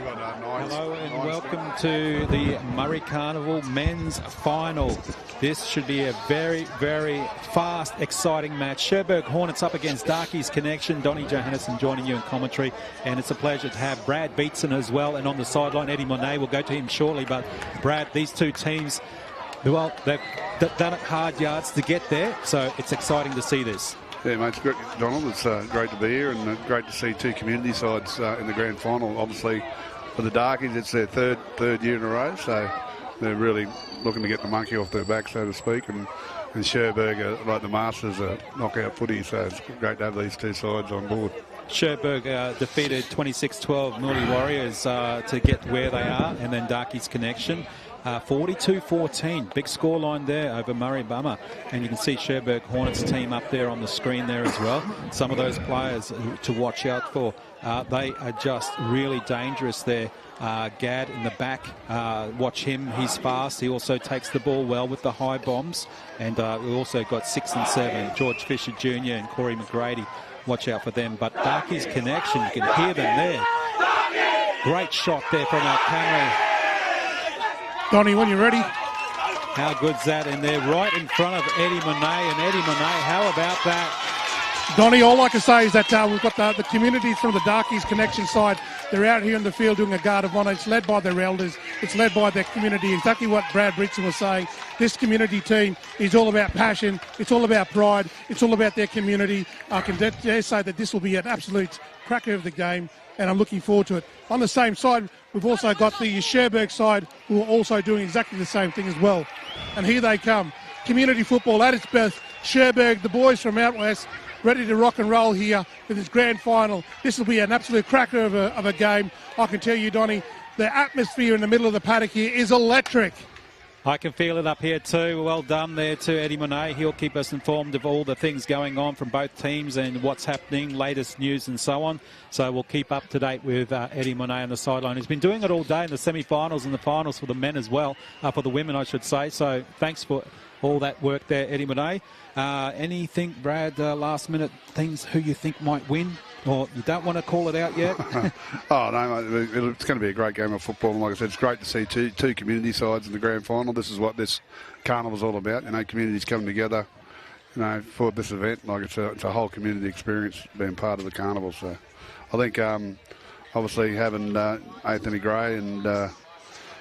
Hello and welcome to the Murri Carnival men's final. This should be a very, very fast, exciting match. Cherbourg Hornets up against Darkies Connection. Donnie Johannesson joining you in commentary. And it's a pleasure to have Brad Beetson as well. And on the sideline, Eddie Monet. We'll go to him shortly. But Brad, these two teams, well, they've done it hard yards to get there. So it's exciting to see this. Yeah, mate, it's great, Donald. It's great to be here and great to see two community sides in the grand final. Obviously, for the Darkies, it's their third year in a row, so they're really looking to get the monkey off their back, so to speak. And Cherbourg, like the Masters, knockout footy, so it's great to have these two sides on board. Cherbourg defeated 26-12 Murri Warriors to get where they are, and then Darkies Connection 42-14, big scoreline there over Murri Bummer, and you can see Cherbourg Hornets team up there on the screen there as well. Some of those players to watch out for. They are just really dangerous there. Gad in the back, watch him, he's fast. He also takes the ball well with the high bombs. And we also got 6 and 7, George Fisher Jr. and Corey McGrady. Watch out for them. But Darkies Connection, you can hear them there. Great shot there from our camera. Donnie, when you're ready. How good's that? And they're right in front of Eddie Monet. And Eddie Monet, how about that? Donnie, all I can say is that we've got the community from the Darkies Connection side. They're out here in the field doing a guard of honour. It's led by their elders. It's led by their community. Exactly what Brad Beetson was saying. This community team is all about passion. It's all about pride. It's all about their community. I can dare say that this will be an absolute cracker of the game, and I'm looking forward to it. On the same side, we've also got the Cherbourg side who are also doing exactly the same thing as well. And here they come. Community football at its best. Cherbourg, the boys from out west, ready to rock and roll here for this grand final. This will be an absolute cracker of a game. I can tell you, Donnie, the atmosphere in the middle of the paddock here is electric. I can feel it up here too. Well done there to Eddie Monet. He'll keep us informed of all the things going on from both teams and what's happening, latest news and so on. So we'll keep up to date with Eddie Monet on the sideline. He's been doing it all day in the semi-finals and the finals for the men as well, for the women I should say. So thanks for all that work there, Eddie Monet. Anything, Brad, last minute things who you think might win? Or you don't want to call it out yet? Oh, no, mate, it's going to be a great game of football. And like I said, it's great to see two community sides in the grand final. This is what this carnival's all about. You know, communities coming together, you know, for this event. Like it's a whole community experience being part of the carnival. So I think obviously having Anthony Gray and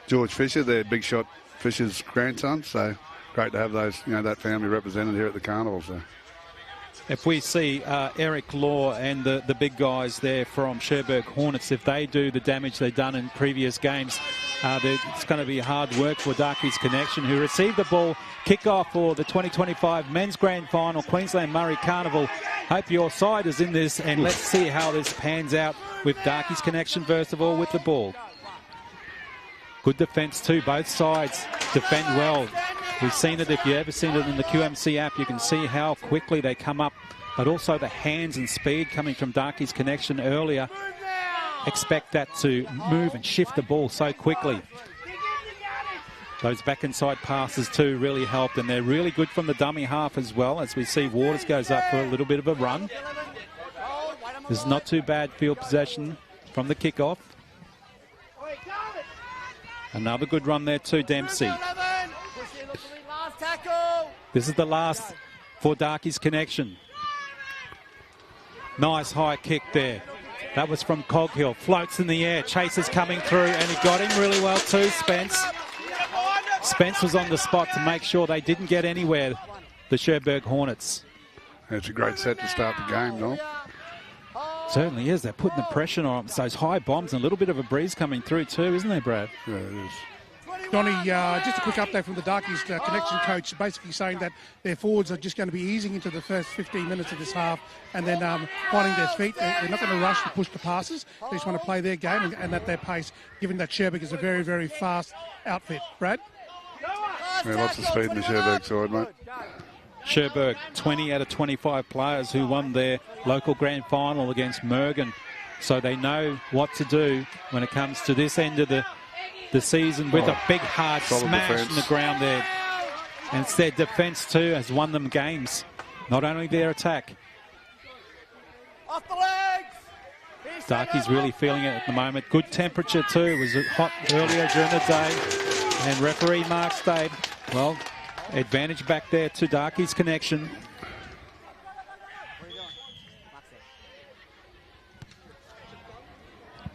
George Fisher, they're Big Shot Fisher's grandson. So great to have those, you know, that family represented here at the carnival. So. If we see Eric Law and the big guys there from Cherbourg Hornets, if they do the damage they've done in previous games, it's going to be hard work for Darkies Connection, who received the ball kickoff for the 2025 Men's Grand Final, Queensland Murri Carnival. Hope your side is in this, and let's see how this pans out with Darkies Connection, first of all, with the ball. Good defence too, both sides defend well. We've seen it, if you've ever seen it in the QMC app, you can see how quickly they come up, but also the hands and speed coming from Darkies Connection earlier. Expect that to move and shift the ball so quickly. Those back inside passes too really helped, and they're really good from the dummy half as well, as we see Waters goes up for a little bit of a run. This is not too bad field possession from the kickoff. Another good run there too, Dempsey. This is the last for Darkies Connection. Nice high kick there. That was from Coghill. Floats in the air. Chaser's coming through, and he got him really well too, Spence. Spence was on the spot to make sure they didn't get anywhere, the Cherbourg Hornets. It's a great set to start the game, no? Certainly is. They're putting the pressure on them. Those high bombs and a little bit of a breeze coming through too, isn't there, Brad? Yeah, it is. Donnie, just a quick update from the Darkies Connection coach, basically saying that their forwards are just going to be easing into the first 15 minutes of this half and then finding their feet. They're not going to rush to push the passes. They just want to play their game and at their pace, given that Cherbourg is a very, very fast outfit. Brad? Yeah, lots of speed in the Cherbourg side, mate. Cherbourg, 20 out of 25 players who won their local grand final against Mergen. So they know what to do when it comes to this end of the season with a big hard smash defense in the ground there. And it's their defence too has won them games, not only their attack. Off the legs! He's Darkies really feeling it at the moment. Good temperature too. It was hot earlier during the day. And referee Mark stayed. Well, advantage back there to Darkies Connection.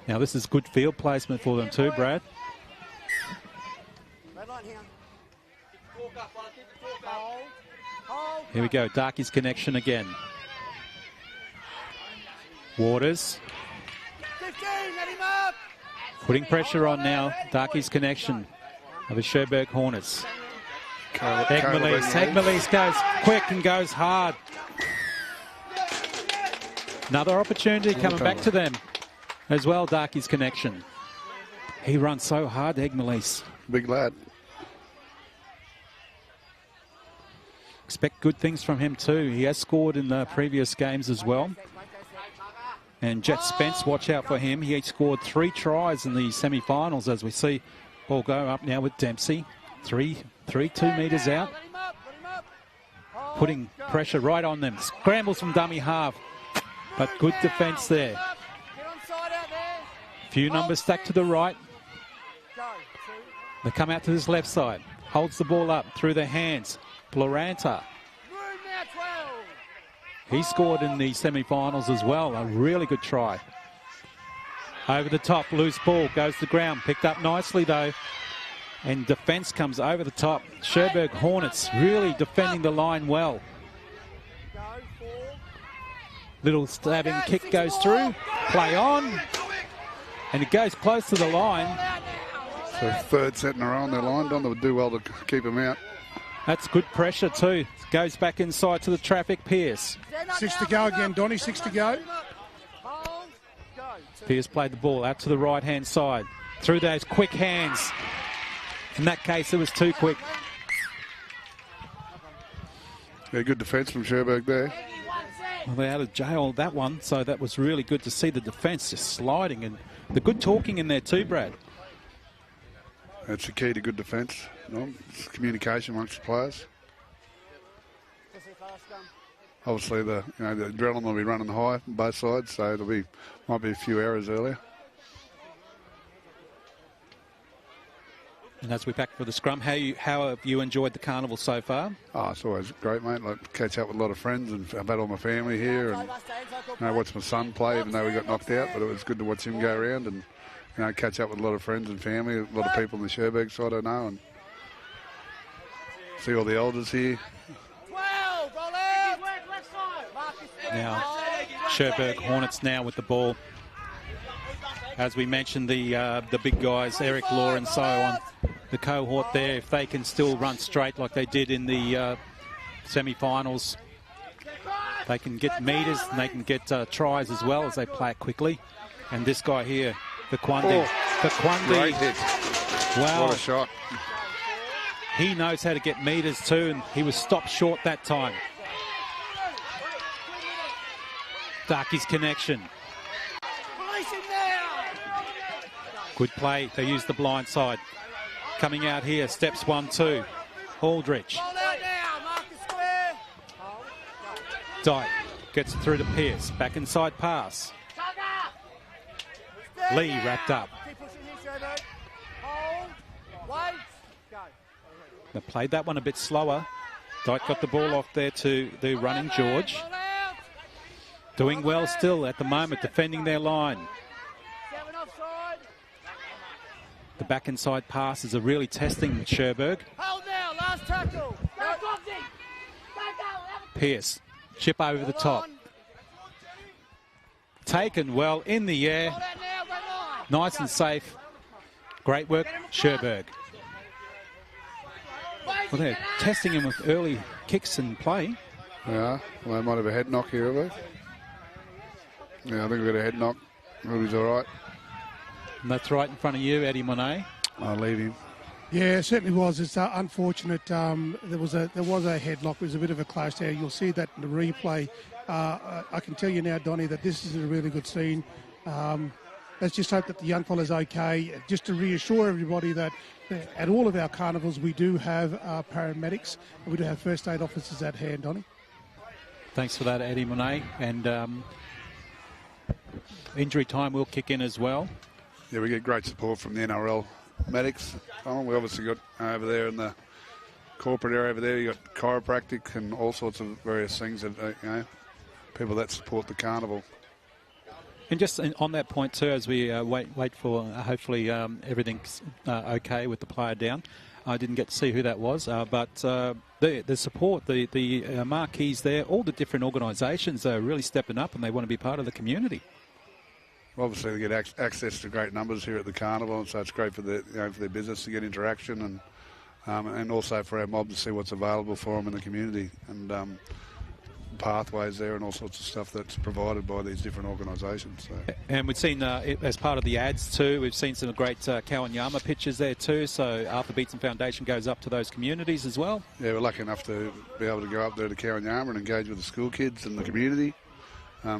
Now this is good field placement for them too, Brad. Here we go, Darkies Connection again. Waters. Putting pressure on now, Darkies Connection of the Cherbourg Hornets. Egmalise goes quick and goes hard. Another opportunity coming back to them as well, Darkies Connection. He runs so hard, Egmalise. Big lad. Expect good things from him too. He has scored in the previous games as well. And Jet Spence, watch out for him. He scored 3 tries in the semi-finals, as we see. Ball go up now with Dempsey. 2 meters out. Putting pressure right on them. Scrambles from dummy half. But good defence there. Few numbers stacked to the right. They come out to this left side. Holds the ball up through their hands. Bloranta. He scored in the semi-finals as well. A really good try. Over the top, loose ball, goes to the ground. Picked up nicely though. And defence comes over the top. Cherbourg Hornets really defending the line well. Little stabbing kick goes through. Play on. And it goes close to the line. So third set in a row on their line. Don would do well to keep him out. That's good pressure too. Goes back inside to the traffic, Pearce. 6 to go again, Donny, 6 to go. Pearce played the ball out to the right-hand side. Through those quick hands. In that case, it was too quick. Yeah, good defence from Cherbourg there. Well, they out of jail that one, so that was really good to see the defence just sliding. And the good talking in there too, Brad. That's the key to good defence. It's communication amongst the players. Obviously, the adrenaline will be running high on both sides, so might be a few errors earlier. And as we back for the scrum, how have you enjoyed the carnival so far? Oh, it's always great, mate. Like catch up with a lot of friends, and I've had all my family here, and watch my son play, even though we got knocked out. But it was good to watch him go around and catch up with a lot of friends and family, a lot of people on the Cherbourg side I know, and see all the elders here. Now, Cherbourg Hornets now with the ball. As we mentioned, the big guys, Eric Law and so on, the cohort there, if they can still run straight like they did in the semi-finals, they can get meters and they can get tries as well as they play it quickly. And this guy here, the Quandi. Great hit. Wow. What a shot. He knows how to get meters too, and he was stopped short that time. Darkies Connection. Good play. They use the blind side. Coming out here, steps 1-2. Aldrich. Dyke gets it through to Pearce. Back inside pass. Lee wrapped up. They played that one a bit slower. Dyke got the ball off there to the running George. Doing well still at the moment, defending their line. The back inside passes are really testing Cherbourg. Pearce, chip over the top. Taken well in the air. Nice and safe. Great work, Cherbourg. Well, they're testing him with early kicks and play. Yeah, well, they might have a head knock here, have they? Yeah, I think we've got a head knock. Ruby's all right. And that's right in front of you, Eddie Monet. I'll leave him. Yeah, it certainly was. It's unfortunate. There was a headlock. It was a bit of a clash there. You'll see that in the replay. I can tell you now, Donny, that this is a really good scene. Let's just hope that the young fella's okay. Just to reassure everybody that at all of our carnivals we do have paramedics and we do have first aid officers at hand, Donny. Thanks for that, Eddie Monet. And injury time will kick in as well. Yeah, we get great support from the NRL medics. We obviously got over there in the corporate area over there, you got chiropractic and all sorts of various things that, people that support the carnival. And just on that point too, as we wait for hopefully everything's okay with the player down. I didn't get to see who that was, but the support, the marquees there, all the different organisations are really stepping up and they want to be part of the community. Obviously, they get access to great numbers here at the carnival, and so it's great for for their business to get interaction and also for our mob to see what's available for them in the community and pathways there and all sorts of stuff that's provided by these different organisations. So. And we've seen, as part of the ads too, we've seen some great Kawanyama pictures there too, so Arthur Beetson Foundation goes up to those communities as well. Yeah, we're lucky enough to be able to go up there to Kawanyama and engage with the school kids and the community,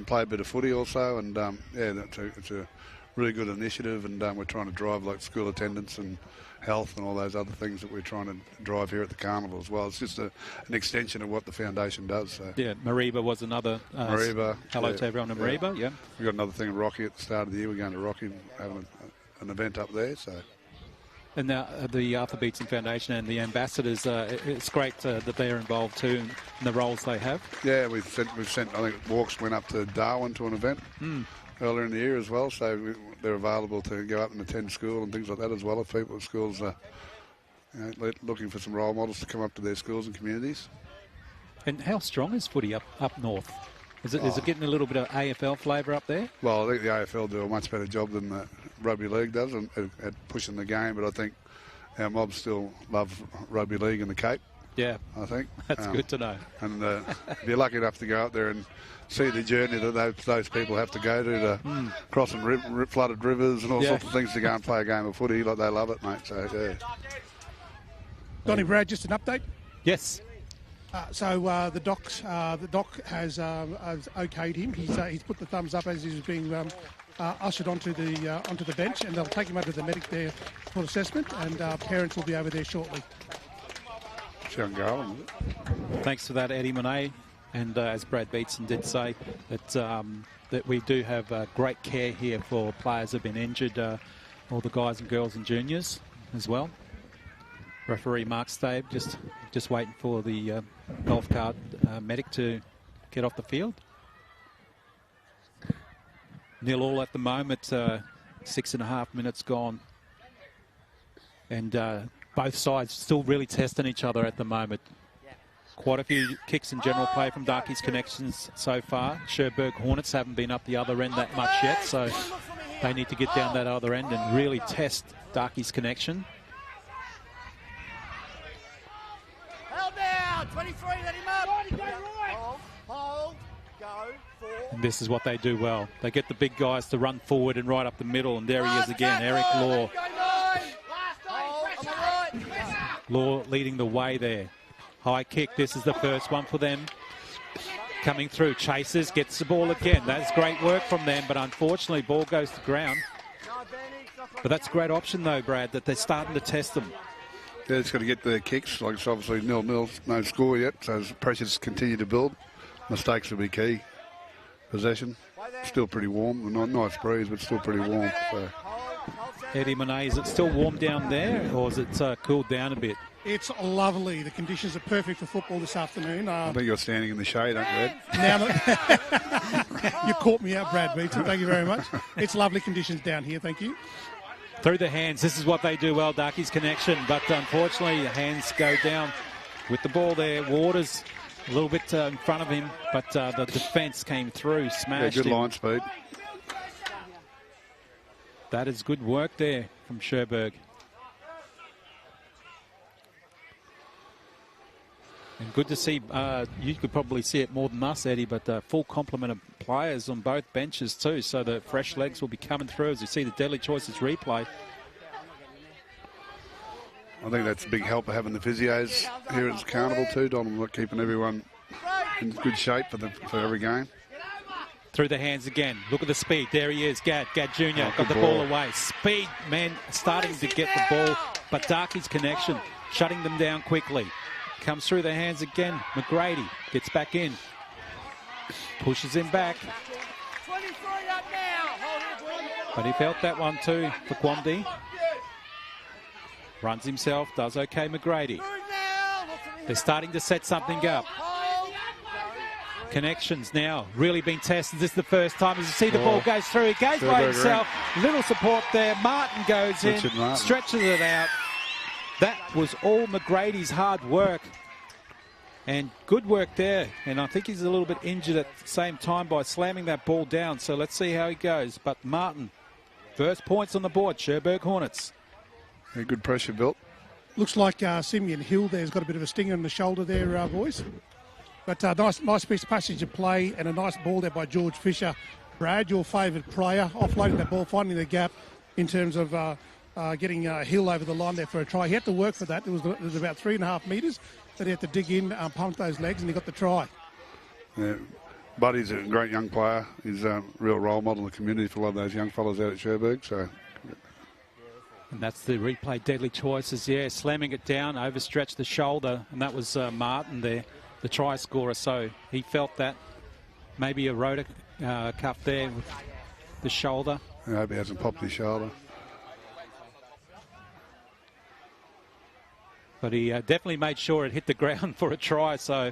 play a bit of footy also, and it's a really good initiative, and we're trying to drive like school attendance and health and all those other things that we're trying to drive here at the carnival as well. It's just an extension of what the foundation does. So. Yeah, Mariba was another. Mariba. Hello to everyone in Mariba. Yeah. We've got another thing in Rocky at the start of the year. We're going to Rocky and having an event up there. So. And now the Arthur Beetson Foundation and the ambassadors, it's great that they're involved too in the roles they have. Yeah, we've sent. I think Walks went up to Darwin to an event. Earlier in the year as well, so they're available to go up and attend school and things like that as well if people at schools are looking for some role models to come up to their schools and communities. And how strong is footy up north? Is it getting a little bit of AFL flavour up there? Well, I think the AFL do a much better job than the Rugby League does at pushing the game, but I think our mobs still love Rugby League in the Cape. Yeah, I think. That's good to know. And if you're lucky enough to go up there and see the journey that those people have to go to crossing flooded rivers and all sorts of things to go and play a game of footy, like they love it, mate. So, yeah. Donnie, Brad, just an update? Yes. So the doc has okayed him. He's put the thumbs up as he was being ushered onto the bench, and they'll take him over to the medic there for assessment, and parents will be over there shortly. Young girl. Thanks for that, Eddie Monet. And as Brad Beetson did say, that we do have great care here for players who have been injured, all the guys and girls and juniors as well. Referee Mark Stave just waiting for the golf cart medic to get off the field. 0-0 at the moment, 6.5 minutes gone. And both sides still really testing each other at the moment. Quite a few kicks and general play from Darkies connections so far. Cherbourg Hornets haven't been up the other end that much yet, so they need to get down that other end and really test Darkies connection. Held down, 23, let him up. Hold, go, forward. And this is what they do well. They get the big guys to run forward and right up the middle, and there he is again, Eric Law. Law leading the way there. High kick, this is the first one for them. Coming through, chases, gets the ball again. That's great work from them, but unfortunately, ball goes to ground. But that's a great option though, Brad, that they're starting to test them. Yeah, it's got to get their kicks. Like it's obviously 0-0, no score yet, so as pressures continue to build, mistakes will be key. Possession, still pretty warm. Nice breeze, but still pretty warm. So. Eddie Monet, is it still warm down there, or is it cooled down a bit? It's lovely. The conditions are perfect for football this afternoon. I think you're standing in the shade, aren't you, Ed? You caught me out, Brad Beetson. Thank you very much. It's lovely conditions down here. Thank you. Through the hands. This is what they do well, Darkies connection. But unfortunately, hands go down with the ball there. Waters a little bit in front of him, but the defence came through, smashed him. Good line speed. That is good work there from Cherbourg. And good to see, you could probably see it more than us, Eddie, but full complement of players on both benches too, so the fresh legs will be coming through as you see the Deadly Choices replay. I think that's a big help of having the physios here at the Carnival too, Donald, keeping everyone in good shape for every game. Through the hands again. Look at the speed. There he is. Gad Jr. got the ball away. Speed, man, starting to get the ball, but Darkies connection, shutting them down quickly. Comes through the hands again. McGrady gets back in. Pushes him back. 23 up now. But he felt that one too for Quamdi. Runs himself, does okay, McGrady. They're starting to set something up. Connections now really been tested. This is the first time as you see the ball goes through. He goes by himself. Little support there. Martin goes in, stretches it out. That was all McGrady's hard work. And good work there. And I think he's a little bit injured at the same time by slamming that ball down. So let's see how he goes. But Martin, first points on the board. Cherbourg Hornets. Yeah, good pressure built. Looks like Simeon Hill there's got a bit of a stinger in the shoulder there, boys. But nice piece of passage of play and a nice ball there by George Fisher. Brad, your favourite player, offloading that ball, finding the gap in terms of getting Hill over the line there for a try. He had to work for that. It was about 3.5 metres that he had to dig in, pump those legs, and he got the try. Yeah. Buddy's a great young player. He's a real role model in the community for a lot of those young fellas out at Cherbourg. So. And that's the replay deadly choices, yeah, slamming it down, overstretched the shoulder, and that was Martin there, the try scorer. So he felt that, maybe a rotor cuff there with the shoulder. I hope he hasn't popped his shoulder. But he definitely made sure it hit the ground for a try, so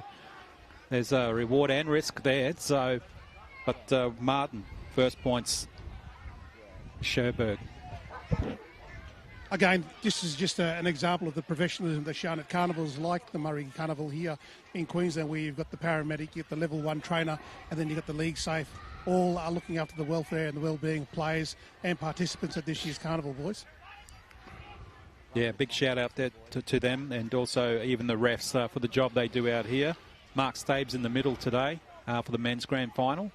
there's a reward and risk there. So, but Martin, first points, Cherbourg. Again, this is just an example of the professionalism that's shown at carnivals like the Murri Carnival here in Queensland, where you've got the paramedic, you've got the level 1 trainer, and then you've got the league safe. All are looking after the welfare and the well-being of players and participants at this year's carnival, boys. Yeah, big shout out there to them, and also even the refs for the job they do out here. Mark Staves in the middle today for the men's grand final.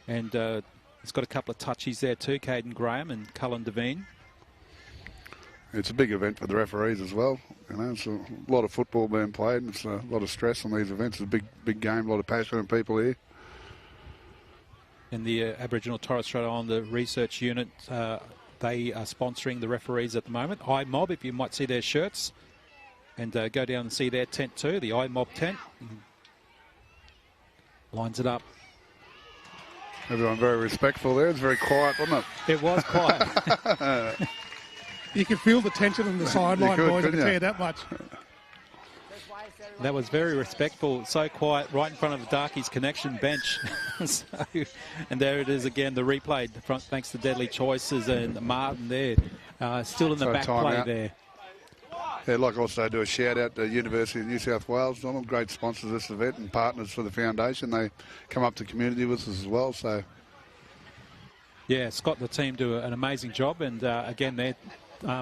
And he's got a couple of touchies there too, Caden Graham and Cullen Devine. It's a big event for the referees as well. You know, it's a lot of football being played, and it's a lot of stress on these events. It's a big game, a lot of passionate people here. And the Aboriginal Torres Strait Islander Research Unit, they are sponsoring the referees at the moment. iMob, if you might see their shirts, and go down and see their tent too, the iMob tent. Lines it up. Everyone very respectful there. It's very quiet, wasn't it? It was quiet. You can feel the tension on the sideline, boys, I can tell you that much. That was very respectful, so quiet, right in front of the Darkies connection bench. So, and there it is again, the replay, thanks to Deadly Choices and Martin there, still in the back play there. Yeah, I'd like also to do a shout out to University of New South Wales, Donald, great sponsors of this event and partners for the foundation. They come up to community with us as well. So, yeah, Scott and the team do an amazing job, and again, they're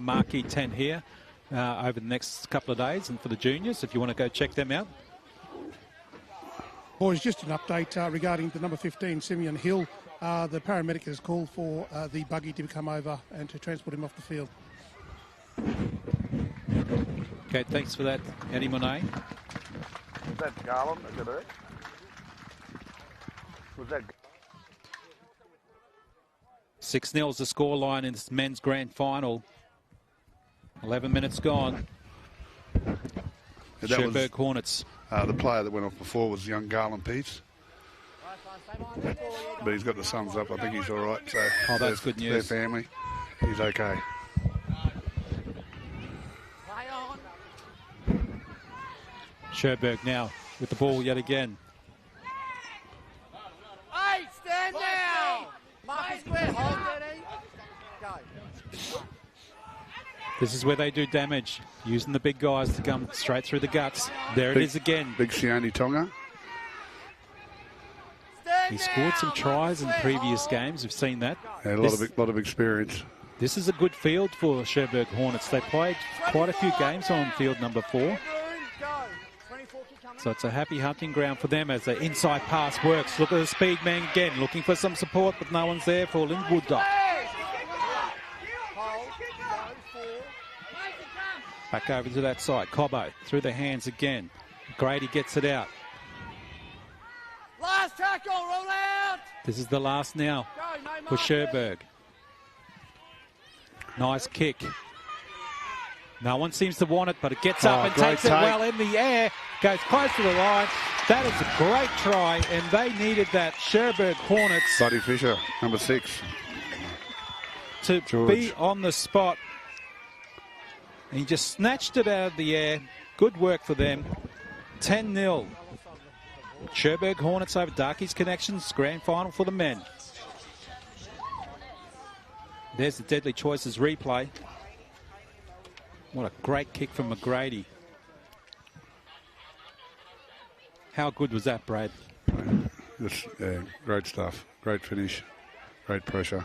marquee tent here over the next couple of days, and for the juniors, if you want to go check them out. Boys, just an update regarding the number 15, Simeon Hill. The paramedic has called for the buggy to come over and to transport him off the field. Okay, thanks for that, Eddie Monet. Was that Garland? Is it it? Was that? 6-0 is the scoreline in this men's grand final. 11 minutes gone. Cherbourg Hornets. The player that went off before was young Garland Peace. But he's got the thumbs up. I think he's all right. So that's good news. Their family, he's okay. Cherbourg now with the ball yet again. Hey, stand down! Marcus Square, hold steady. Go. This is where they do damage, using the big guys to come straight through the guts. There it is again. Big Sione Tonga. He scored some tries in previous games. We've seen that. Yeah, a lot of experience. This is a good field for Cherbourg Hornets. They played quite a few games on field number 4. So it's a happy hunting ground for them as the inside pass works. Look at the speed man again, looking for some support, but no one's there for Linwood. Back over to that side. Cobbo through the hands again. Grady gets it out. Last tackle, roll out. This is the last now for Cherbourg. Nice kick. No one seems to want it, but it gets up and takes it well in the air. Goes close to the line. That is a great try, and they needed that. Cherbourg Hornets. Buddy Fisher, number 6. to George. be on the spot. And he just snatched it out of the air. Good work for them. 10-0. Cherbourg Hornets over Darkies Connections. Grand final for the men. There's the Deadly Choices replay. What a great kick from McGrady. How good was that, Brad? Just, great stuff. Great finish. Great pressure.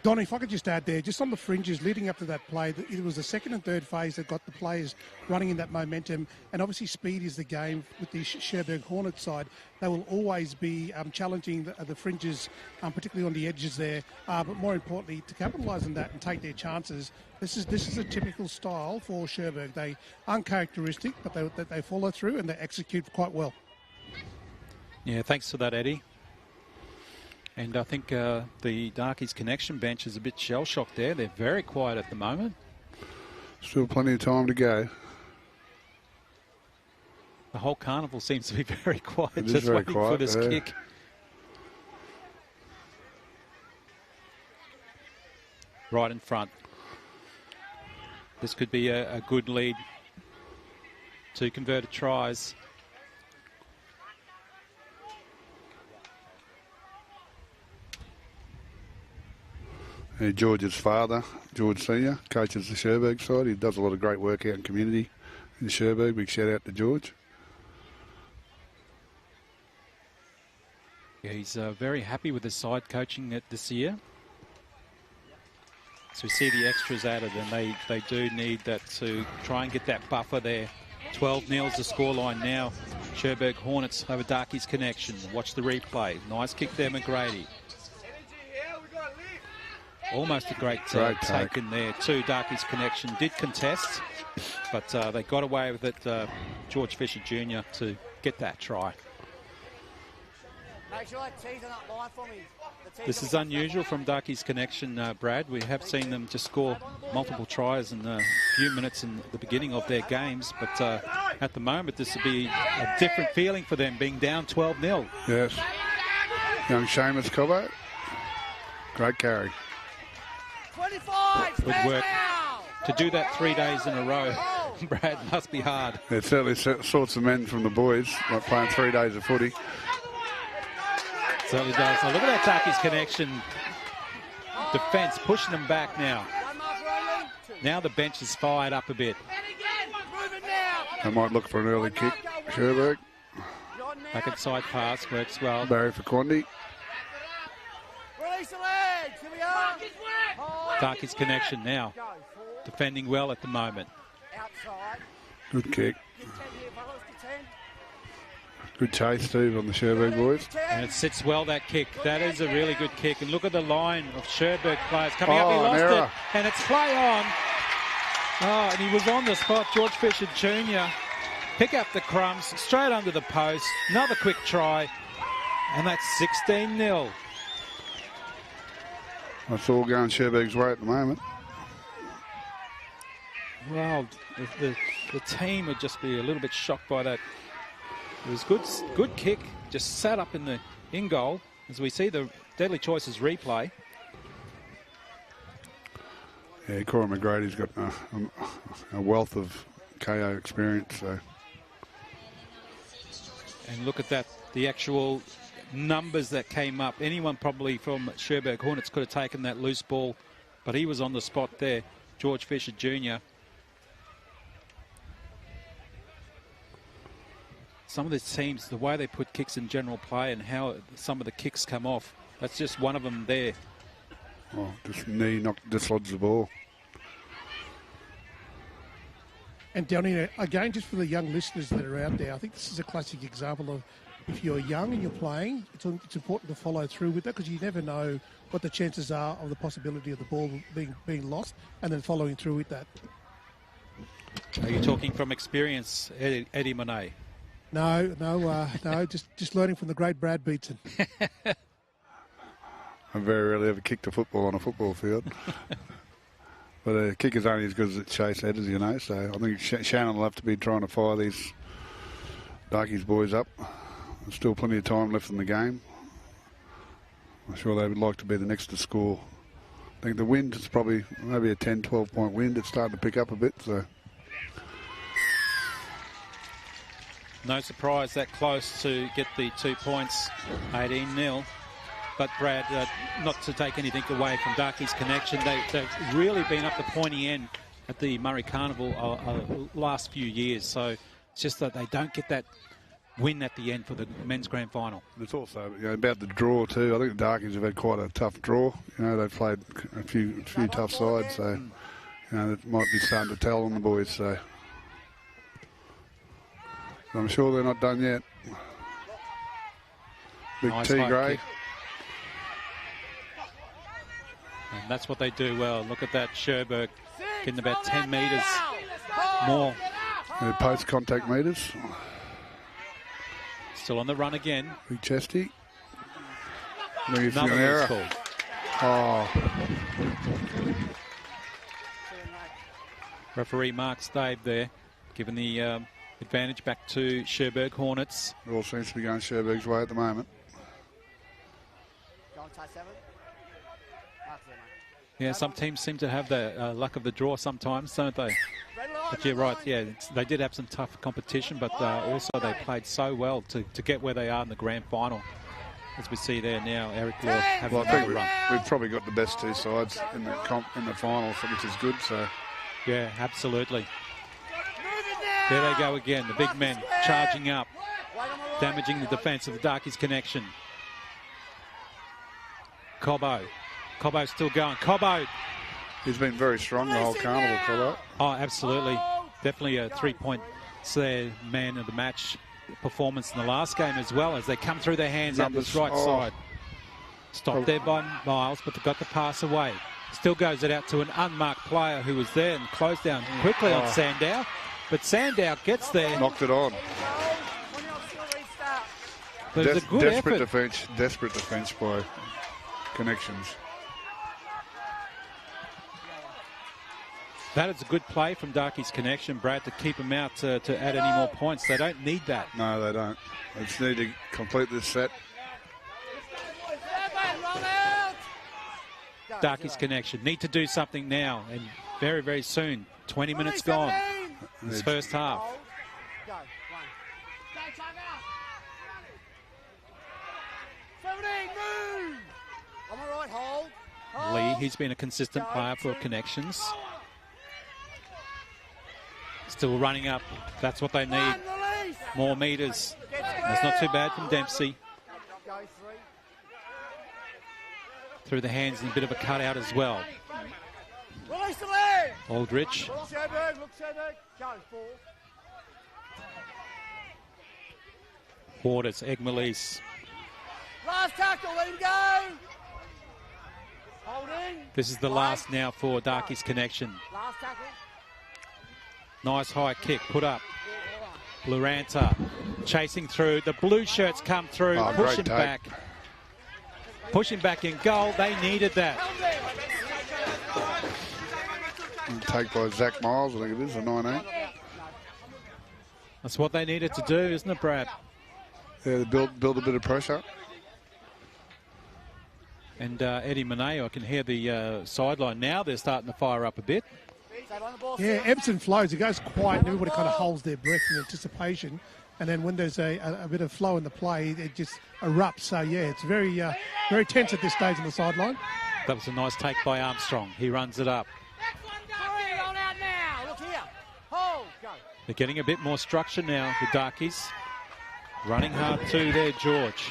Donny, if I could just add there, just on the fringes leading up to that play, it was the second and third phase that got the players running in that momentum. And obviously speed is the game with the Cherbourg Hornets side. They will always be challenging the fringes, particularly on the edges there. But more importantly, to capitalise on that and take their chances, this is a typical style for Cherbourg. They uncharacteristic, but they follow through and they execute quite well. Yeah, thanks for that, Eddie. And I think the Darkies Connection bench is a bit shell-shocked there. They're very quiet at the moment. Still plenty of time to go. The whole carnival seems to be very quiet, It is just very waiting quiet, for this yeah. kick. Right in front. This could be a good lead. 2 converted tries. George's father, George Senior, coaches the Cherbourg side. He does a lot of great work out in community in Cherbourg. Big shout out to George. Yeah, he's very happy with his side coaching it this year. So we see the extras added, and they do need that to try and get that buffer there. 12-0 is the scoreline now. Cherbourg Hornets over Darkies Connection. Watch the replay. Nice kick there, McGrady. Almost a great take in there too. Darkies Connection did contest, but they got away with it. George Fisher Jr. to get that try. Make sure that tee's on that line for me. This is unusual from Darkies Connection, Brad. We have seen them just score multiple tries in a few minutes in the beginning of their games, but at the moment this would be a different feeling for them, being down 12-0. Yes. Young Seamus Cobbo. Great carry. 25, Good stand work. down. To do that 3 days in a row, Brad, must be hard. It certainly sorts of men from the boys, like playing 3 days of footy. Certainly does. So look at that Darkies Connection defence pushing them back now. Now the bench is fired up a bit. They might look for an early kick. Cherbourg. Back inside pass works well. Barry for Quandy. Release the legs. Here we are. Darkies Connection now defending well at the moment. Outside. Good kick. Get 10 here, fellas. Get 10. Good chase too on the Cherbourg boys. And it sits well, that kick. That is a really good kick. And look at the line of Cherbourg players coming up. He lost it. And it's play on. Oh, and he was on the spot. George Fisher Jr. Pick up the crumbs straight under the post. Another quick try. And that's 16-0. That's all going Cherbourg's way at the moment. Well, the team would just be a little bit shocked by that. It was good kick, just sat up in goal as we see the Deadly Choices replay. Yeah, Cora McGrady's got a wealth of KO experience. So. And look at that, the actual numbers that came up. Anyone probably from Cherbourg Hornets could have taken that loose ball, but he was on the spot there, George Fisher Jr. Some of the teams, the way they put kicks in general play and how some of the kicks come off, that's just one of them there. Oh, just knee dislodged the ball. And Donny, again, just for the young listeners that are out there, I think this is a classic example of if you're young and you're playing, it's important to follow through with that because you never know what the chances are of the possibility of the ball being lost and then following through with that. Are you talking from experience, Eddie Monet? No, just learning from the great Brad Beatson. I very rarely ever kicked a football on a football field. But a kick is only as good as its chase head, as you know. So I think Shannon will have to be trying to fire these Darkies boys up. There's still plenty of time left in the game. I'm sure they would like to be the next to score. I think the wind is probably maybe a 10, 12-point wind. It's starting to pick up a bit. So no surprise that close to get the 2 points, 18-0. But Brad, not to take anything away from Darkies' connection, they've really been up the pointy end at the Murri Carnival last few years. So it's just that they don't get that win at the end for the men's grand final. it's also about the draw too. I think the Darkies have had quite a tough draw. They've played a few tough sides, so it might be starting to tell on the boys. So I'm sure they're not done yet. Big Nice T high Gray. kick. And that's what they do well. Look at that, Cherbourg getting about 10 metres more. Post-contact meters. Still on the run again. Big chesty. I think it's an Another error. loose ball. Oh, Referee Mark Stave there, giving the advantage back to Cherbourg Hornets. it all seems to be going Cherbourg's way at the moment. Go on, tie 7. Yeah, some teams seem to have the luck of the draw sometimes, don't they? But you're right, yeah, they did have some tough competition, but also they played so well to get where they are in the grand final. As we see there now, Eric Law having Well, I think another run. we've probably got the best two sides in the final, which is good. So Yeah, absolutely. There they go again, the big men charging up, damaging the defence of the Darkies connection. Cobbo's still going. Cobbo. he's been very strong the whole carnival, Cobbo. Oh, absolutely. Definitely a 3-point man of the match performance in the last game as well, as they come through their hands up this right side. Stopped there by Miles, but they got the pass away. Still goes it out to an unmarked player who was there and closed down quickly on Sandow. But Sandow gets there. Knocked it on. But it was a good effort. Desperate defence by Connections. That is a good play from Darkies Connection, Brad, to keep them out to add any more points. They don't need that. No, they don't. They just need to complete this set. Darkies Connection need to do something now, and very, very soon. 20 minutes gone. This first half. Go, 1. Go, 17, move! I'm all right, hold. Lee, he's been a consistent player for Connections. Still running up. That's what they need. More metres. That's not too bad from Dempsey. Go, 3. Through the hands and a bit of a cutout as well. Release the leg! Aldrich. Look, Cherbourg, go, 4. Waters, Egg-Melise. Last tackle, let him go! Holding. This is the last now for Darkies Connection. Last tackle. Nice high kick, put up. Luranta chasing through. The blue shirts come through, push him back. Push him back in goal. They needed that. Take by Zach Miles, I think it is, a 9-8. That's what they needed to do, isn't it, Brad? Yeah, build a bit of pressure. And Eddie Monet, I can hear the sideline now. They're starting to fire up a bit. Yeah, ebbs and flows. It goes quiet and everybody kind of holds their breath in anticipation. And then when there's a bit of flow in the play, it just erupts. So, yeah, it's very very tense at this stage on the sideline. That was a nice take by Armstrong. He runs it up. They're getting a bit more structure now, the Darkies. Running hard too there, George.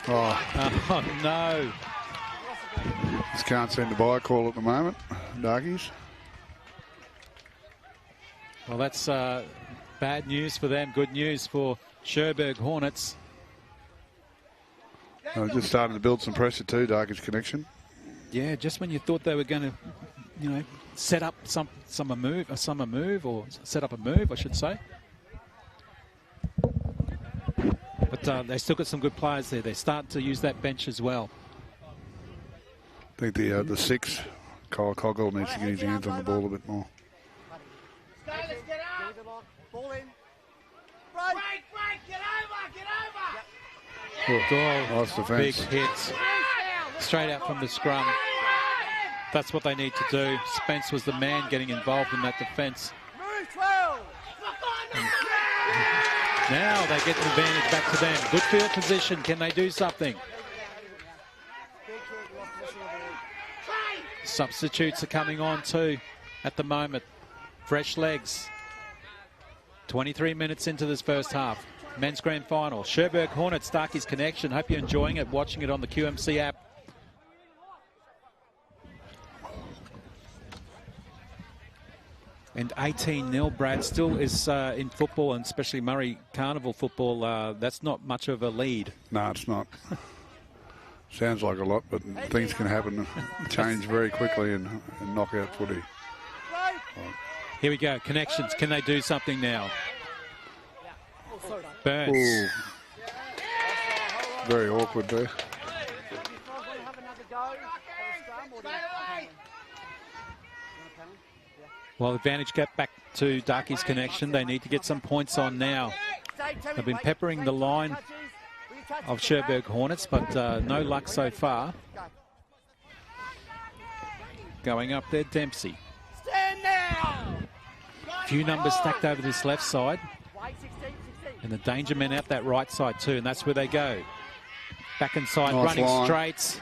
Oh, no. Just can't seem to buy a call at the moment, Darkies. Well, that's bad news for them. Good news for Cherbourg Hornets. Just starting to build some pressure too, Darkies Connection. Yeah, just when you thought they were going to, set up a move, or set up a move, I should say. But they still got some good players there. They're starting to use that bench as well. I think the 6, Kyle Coggle, needs to get his hands on the ball a bit more. Nice defence. Big hits. Straight out from the scrum. That's what they need to do. Spence was the man getting involved in that defence. Now they get the advantage back to them. Good field position. Can they do something? Substitutes are coming on too at the moment. Fresh legs. 23 minutes into this first half. Men's Grand Final. Cherbourg Hornets, Darkies Connection. Hope you're enjoying it, watching it on the QMC app. And 18-0, Brad, still is in football, and especially Murri Carnival football. That's not much of a lead. No, it's not. Sounds like a lot, but things can happen, change very quickly in knockout footy. Here we go, connections. Can they do something now? Burns. Ooh. Very awkward there. Well, advantage get back to Darkies Connection. They need to get some points on now. They've been peppering the line of Cherbourg Hornets, but no luck so far. Going up there, Dempsey. Few numbers stacked over this left side. And the danger men out that right side too, and that's where they go. Back inside, nice running line. Straights.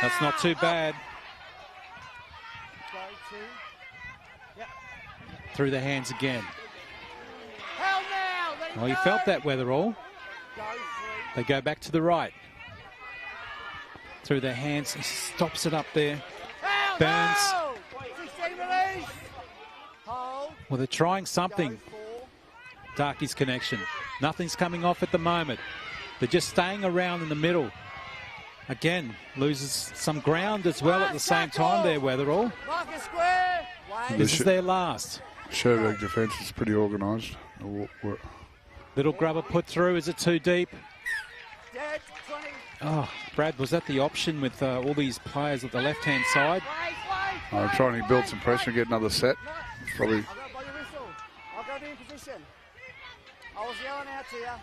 That's not too bad. Through the hands again. Well, he felt that Weatherall. They go back to the right. Through their hands, he stops it up there. Burns. Well, they're trying something. Darkies Connection. Nothing's coming off at the moment. They're just staying around in the middle. Again, loses some ground as well at the same time there, Weatherall. This is their last. Cherbourg defence is pretty organised. Little grubber put through. Is it too deep? Oh, Brad, was that the option with all these players at the left-hand side? I'm trying to build some pressure and get another set. Probably.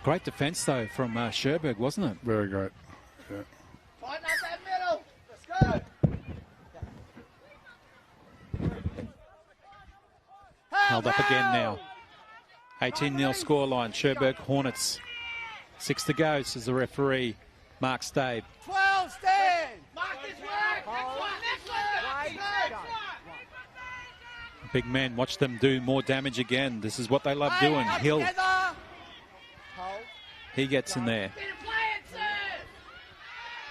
Great defence, though, from Cherbourg, wasn't it? Very great. Yeah. Let's go. Held up again now. 18-0 scoreline. Cherbourg Hornets. 6 to go, says the referee, Mark Stave. 12, stand! Mark this work! Big men, watch them do more damage again. This is what they love doing. Hill. He gets in there.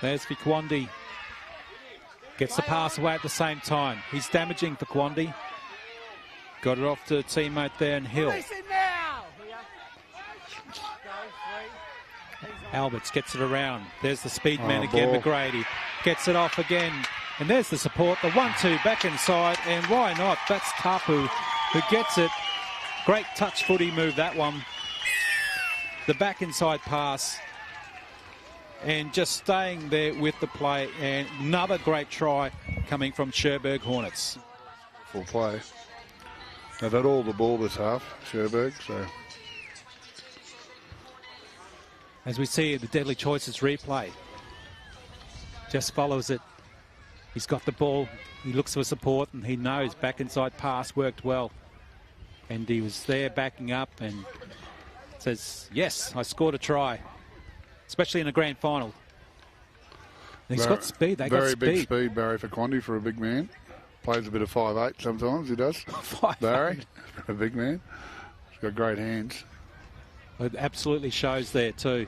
There's Fiquandi. Gets the pass away at the same time. He's damaging Fiquandi. Got it off to a teammate there and Hill. Alberts gets it around. There's the speed man again, ball. McGrady. Gets it off again. And there's the support, the 1-2 back inside. And why not? That's Tapu who gets it. Great touch footy move, that one. The back inside pass. And just staying there with the play. And another great try coming from Cherbourg Hornets. Full play. They've had all the ball this half, Cherbourg, so... As we see the Deadly Choices replay. Just follows it. He's got the ball. He looks for support and he knows back inside pass worked well. And he was there backing up and says, yes, I scored a try. Especially in a grand final. And he's got speed. They got speed. Very big speed, Barry Fiquandi, for a big man. Plays a bit of 5'8" sometimes, he does. 5'8". Barry, a big man. He's got great hands. It absolutely shows there too.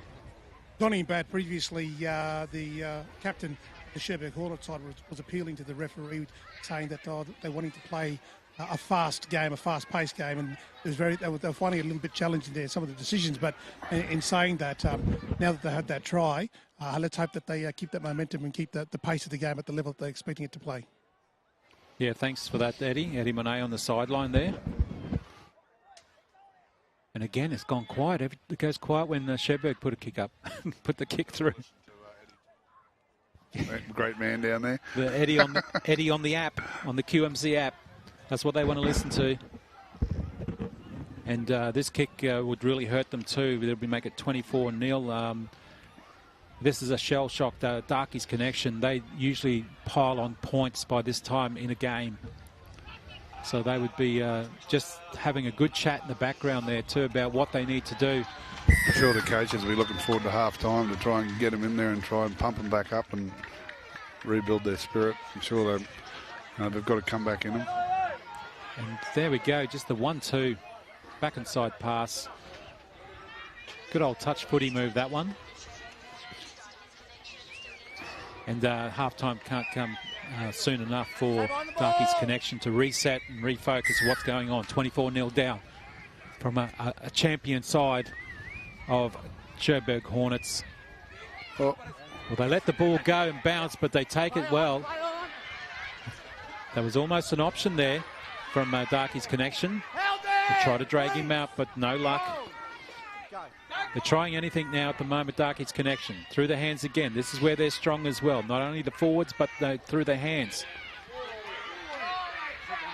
Donnie and Brad, previously the captain of the Cherbourg Hornets side was appealing to the referee, saying that they wanted to play a fast game, a fast-paced game, and it was they were finding it a little bit challenging there, some of the decisions. But in saying that, now that they had that try, let's hope that they keep that momentum and keep the pace of the game at the level that they're expecting it to play. Yeah, thanks for that, Eddie. Eddie Monet on the sideline there. And again, it's gone quiet. It goes quiet when Cherbourg put a kick up, put the kick through. Great man down there. The Eddie on the app, on the QMC app. That's what they want to listen to. And this kick would really hurt them too. They'll make it 24-0. This is a shell-shocked Darkies connection. They usually pile on points by this time in a game. So they would be just having a good chat in the background there too about what they need to do. I'm sure the coaches will be looking forward to half-time to try and get them in there and try and pump them back up and rebuild their spirit. I'm sure they've got to come back in them. And there we go, just the 1-2 back inside pass. Good old touch footy move, that one. And half-time can't come soon enough for Darkies connection to reset and refocus what's going on. 24-0 down from a champion side of Cherbourg Hornets. Oh. Well, they let the ball go and bounce, but they take it well. There was almost an option there from Darkies connection to try to drag him out, but no luck. They're trying anything now at the moment, Darkies connection. Through the hands again. This is where they're strong as well. Not only the forwards, but through their hands.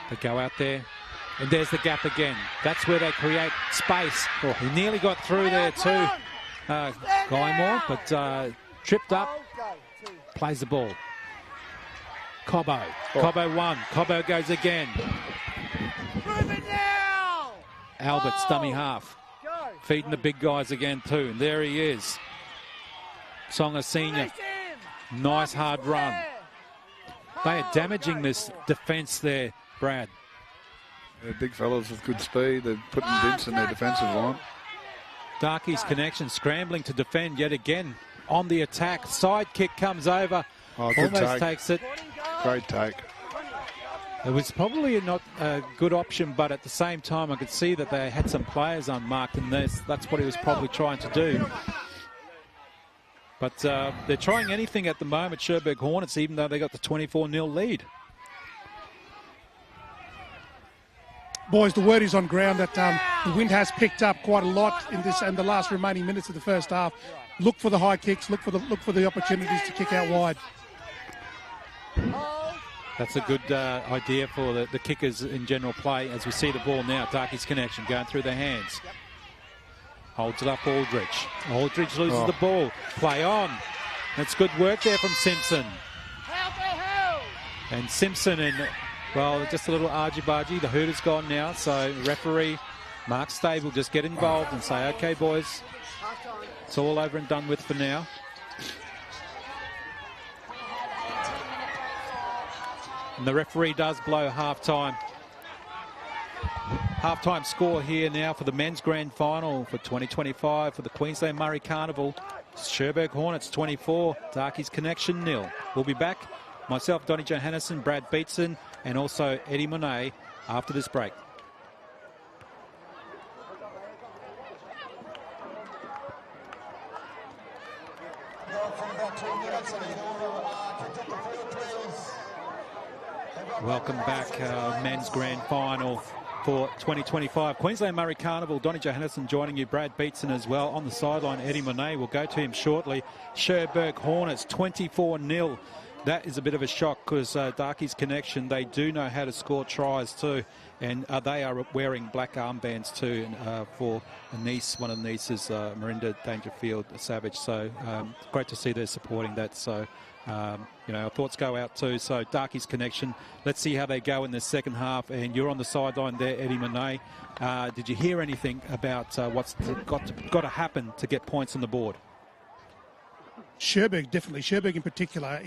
They go out there. And there's the gap again. That's where they create space. Oh, he nearly got through there too, Guymore, but tripped up, plays the ball. Cobbo. Cobbo won. Cobbo goes again. Albert's dummy half. Feeding the big guys again too. And there he is. Songa Senior. Nice hard run. They are damaging this defence there, Brad. They're big fellas with good speed. They're putting dents in their defensive line. Darkies connection scrambling to defend yet again on the attack. Side kick comes over. Oh, good almost take. Takes it. Great take. It was probably not a good option, but at the same time I could see that they had some players unmarked, and that's what he was probably trying to do. But they're trying anything at the moment, Cherbourg Hornets, even though they got the 24-0 lead. Boys, the word is on ground that the wind has picked up quite a lot in this and the last remaining minutes of the first half. Look for the high kicks. Look for the opportunities to kick out wide. That's a good idea for the kickers in general play. As we see the ball now, Darkies connection going through their hands. Holds it up, Aldridge. Aldridge loses the ball. Play on. That's good work there from Simpson. And Simpson and, well, just a little argy-bargy. The hooter's gone now, so referee Mark Stable just get involved and say, okay, boys, it's all over and done with for now. And the referee does blow half-time. Half-time score here now for the men's grand final for 2025 for the Queensland Murri Carnival. Cherbourg Hornets 24, Darkies connection 0. We'll be back. Myself, Donnie Johannesson, Brad Beatson, and also Eddie Monet after this break. Welcome back, men's grand final for 2025. Queensland Murri Carnival, Donnie Johannesson joining you, Brad Beatson as well. On the sideline, Eddie Monet, we'll go to him shortly. Cherbourg Hornets 24-0. That is a bit of a shock because Darkies connection, they do know how to score tries too. And they are wearing black armbands too for a niece, one of the nieces, Marinda Dangerfield Savage. So great to see they're supporting that. So, you know, our thoughts go out too. So Darkies connection, let's see how they go in the second half. And you're on the sideline there, Eddie Monet. Did you hear anything about what's got to happen to get points on the board? Cherbourg, definitely. Cherbourg in particular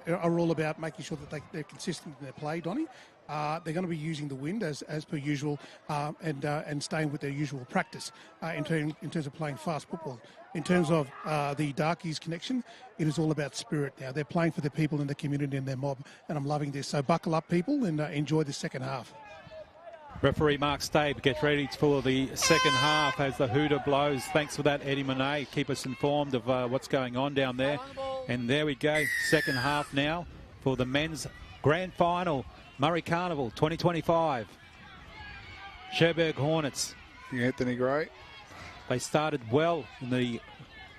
are all about making sure that they're consistent in their play, Donnie. They're going to be using the wind as per usual and staying with their usual practice in terms of playing fast football. In terms of the Darkies connection, it is all about spirit now. They're playing for the people in the community and their mob, and I'm loving this. So buckle up, people, and enjoy the second half. Referee Mark Stabe gets ready for the second half as the hooter blows. Thanks for that, Eddie Monet. Keep us informed of what's going on down there. And there we go, second half now for the men's grand final, Murri Carnival 2025. Cherbourg Hornets. Anthony Gray. They started well in the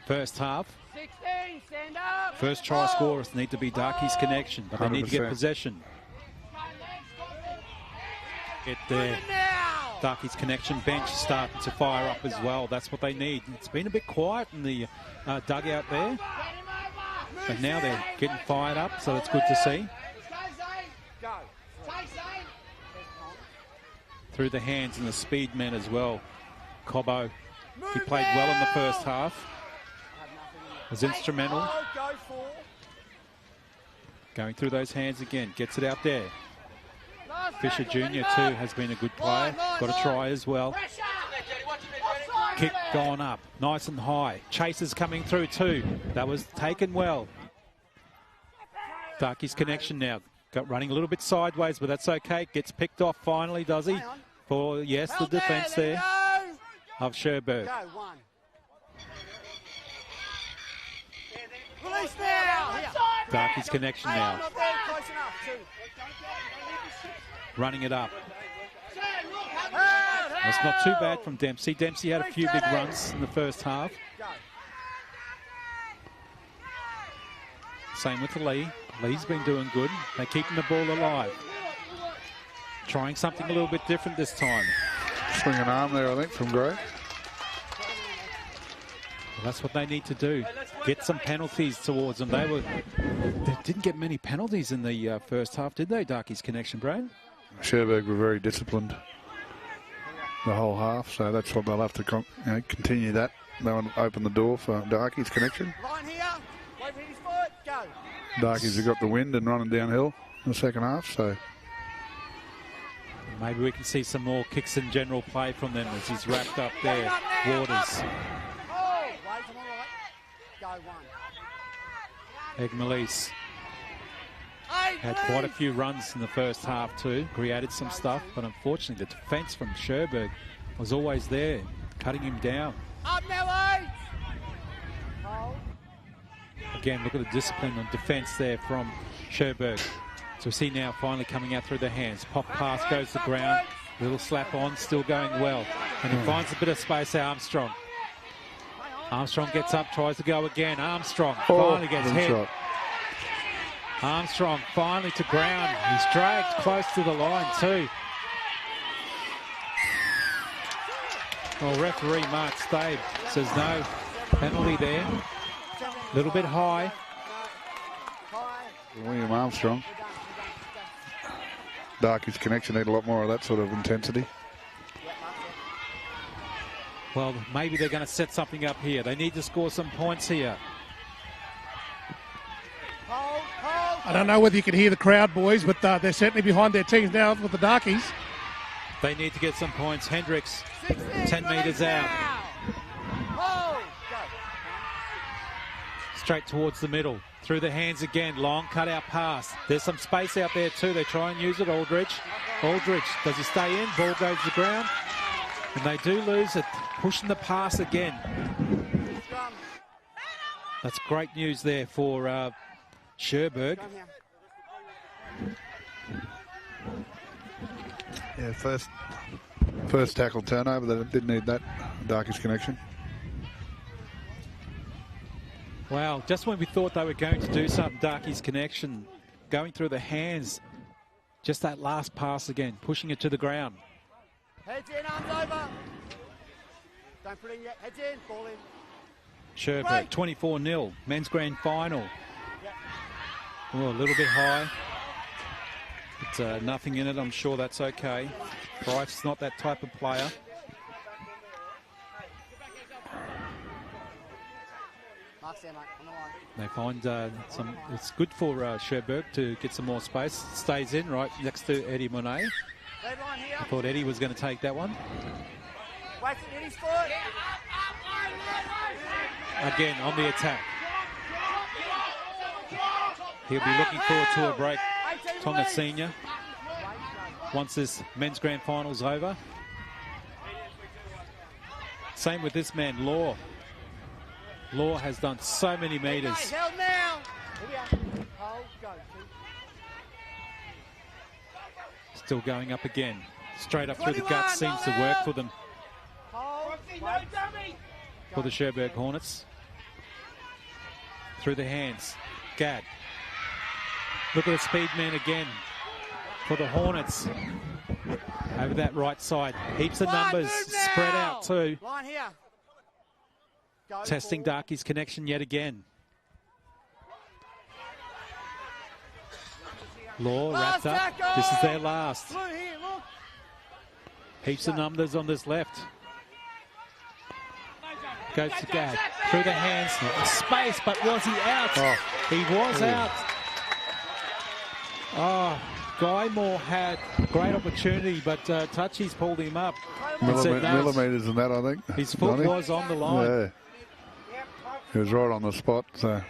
first half. 16, stand up. First try scorers need to be Darkies connection, but they need to get 100%. possession. Get there. Darkies Connection bench is starting to fire up as well. That's what they need. It's been a bit quiet in the dugout there, but now they're getting fired up, so it's good to see. Through the hands and the speed men as well. Cobbo, he played well in the first half. Was instrumental. Going through those hands again, gets it out there. Fisher Jr. too has been a good player. Got a try as well. Kick going up, nice and high. Chasers coming through too. That was taken well. Darkies Connection now. Got running a little bit sideways, but that's okay. Gets picked off finally, does he? For, yes, the defence there of Cherbourg. Darkies Connection now. Running it up. That's not too bad from Dempsey. Dempsey had a few big runs in the first half. Same with Lee. Lee's been doing good. They're keeping the ball alive. Trying something a little bit different this time. Swing an arm there, I think, from Gray. Well, that's what they need to do. Get some penalties towards them. They didn't get many penalties in the first half, did they, Darkies Connection, Brad? Cherbourg were very disciplined the whole half, so that's what they'll have to continue that. They'll open the door for Darkies Connection. Line here. Wait for his foot. Go. Darkies have got the wind and running downhill in the second half, so maybe we can see some more kicks and general play from them as he's wrapped up there. Waters. Egg-Melise had quite a few runs in the first half too, created some stuff, but unfortunately the defence from Cherbourg was always there, cutting him down. Again, look at the discipline on defence there from Cherbourg. So we see now finally coming out through the hands. Pop pass goes to ground, little slap on, still going well. And he finds a bit of space, Armstrong. Armstrong gets up, tries to go again. Armstrong finally gets hit. Shot. Armstrong finally to ground. He's dragged close to the line too. Well, referee Mark Stave says no penalty there. A little bit high. William Armstrong. Darkies Connection need a lot more of that sort of intensity. Well, maybe they're going to set something up here. They need to score some points here. I don't know whether you can hear the crowd, boys, but they're certainly behind their teams now with the Darkies. They need to get some points. Hendricks, 10 metres out. Straight towards the middle. Through the hands again. Long cut-out pass. There's some space out there too. They try and use it. Aldridge. Aldridge, does he stay in? Ball goes to the ground. And they do lose it. Pushing the pass again. That's great news there for Cherbourg. Yeah, first tackle turnover. They didn't need that. Darkies Connection. Wow, just when we thought they were going to do something, Darkies Connection going through the hands. Just that last pass again, pushing it to the ground. Heads in, arms over. Don't put it in yet. Heads in, ball in. Cherbourg, 24-0, men's grand final. Oh, a little bit high. But nothing in it, I'm sure that's okay. Bryce is not that type of player. They find some. It's good for Cherbourg to get some more space. Stays in right next to Eddie Monet. I thought Eddie was going to take that one. Again on the attack. He'll be looking forward to a break. Tonga Senior. Once this men's grand final's over. Same with this man, Law. Law has done so many metres. Still going up again. Straight up through the guts seems to work for them. For the Cherbourg Hornets. Through the hands. Gadd. Look at the speed man again for the Hornets. over that right side. Heaps of numbers spread out too. Line here. Go Testing forward. Darkies connection yet again. Law wrapped up. tackle. This is their last. Blue here, look. Heaps of numbers on this left. Goes to Gad. Through the hands. Space, but was he out? Oh. He was out. Oh, Guy Moore had great opportunity, but Touchy's pulled him up. and said no. Millimetres and that, I think. His foot Donnie. was on the line. Yeah. He was right on the spot. So.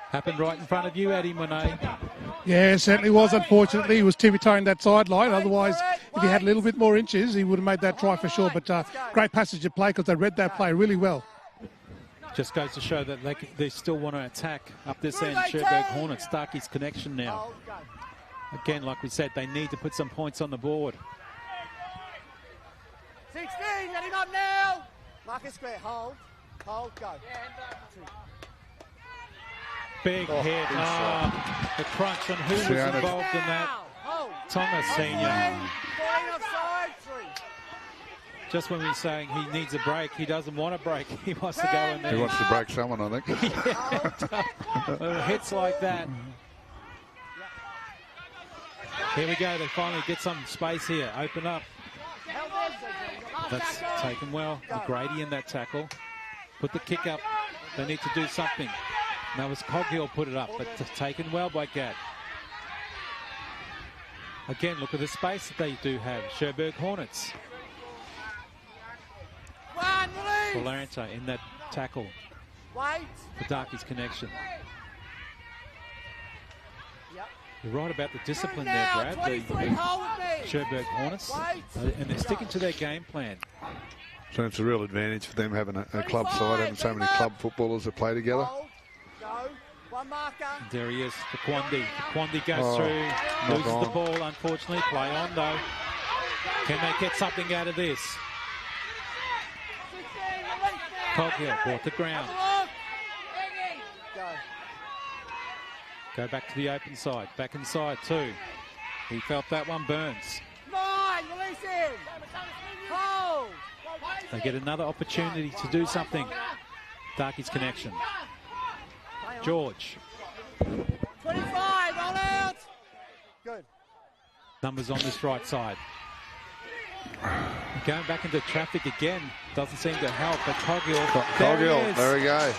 Happened right in front of you, Eddie Monet. Yeah, it certainly was. Unfortunately, he was tippy-toeing that sideline. Otherwise, if he had a little bit more inches, he would have made that try for sure. But great passage of play because they read that play really well. Just goes to show that they still want to attack up this end. Cherbourg Hornets, Darkies connection now. Again, like we said, they need to put some points on the board. 16, let him up now. Marcus Square, hold, go. Big hit. The crunch on who was involved in that. Thomas Senior. Just when we're saying he needs a break, he doesn't want a break. He wants to go in there. He wants to break someone, I think. Hits like that. Here we go. They finally get some space here. Open up. That's taken well. Grady in that tackle. Put the kick up. They need to do something. That was Coghill put it up, but taken well by Gad. Again, look at the space that they do have. Cherbourg Hornets. Valente in that tackle. The Darkies connection. You're right about the discipline there, Brad. The Cherbourg Hornets. And they're sticking to their game plan. So it's a real advantage for them having a club side, having so many club footballers that play together. There he is, the Quandi. Quandi goes through, loses the ball, unfortunately. Play on, though. Can they get something out of this? Coghill brought the ground. Go back to the open side. Back inside, too. He felt that one. Burns. They get another opportunity to do something. Darkies connection. George. 25, all out. Good. Numbers on this right side. Going back into traffic again doesn't seem to help, but Coghill. There we go.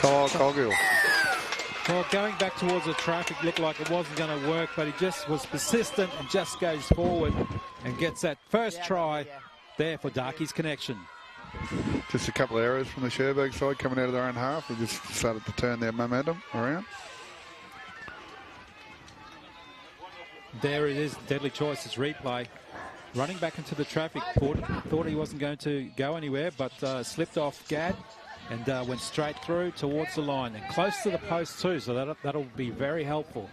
Coghill. Well, going back towards the traffic looked like it wasn't going to work, but he just was persistent and just goes forward and gets that first try there for Darkies connection. Just a couple of errors from the Cherbourg side coming out of their own half. They just started to turn their momentum around. There it is, deadly choices replay. Running back into the traffic, thought he wasn't going to go anywhere, but slipped off Gad and went straight through towards the line and close to the post too, so that'll be very helpful.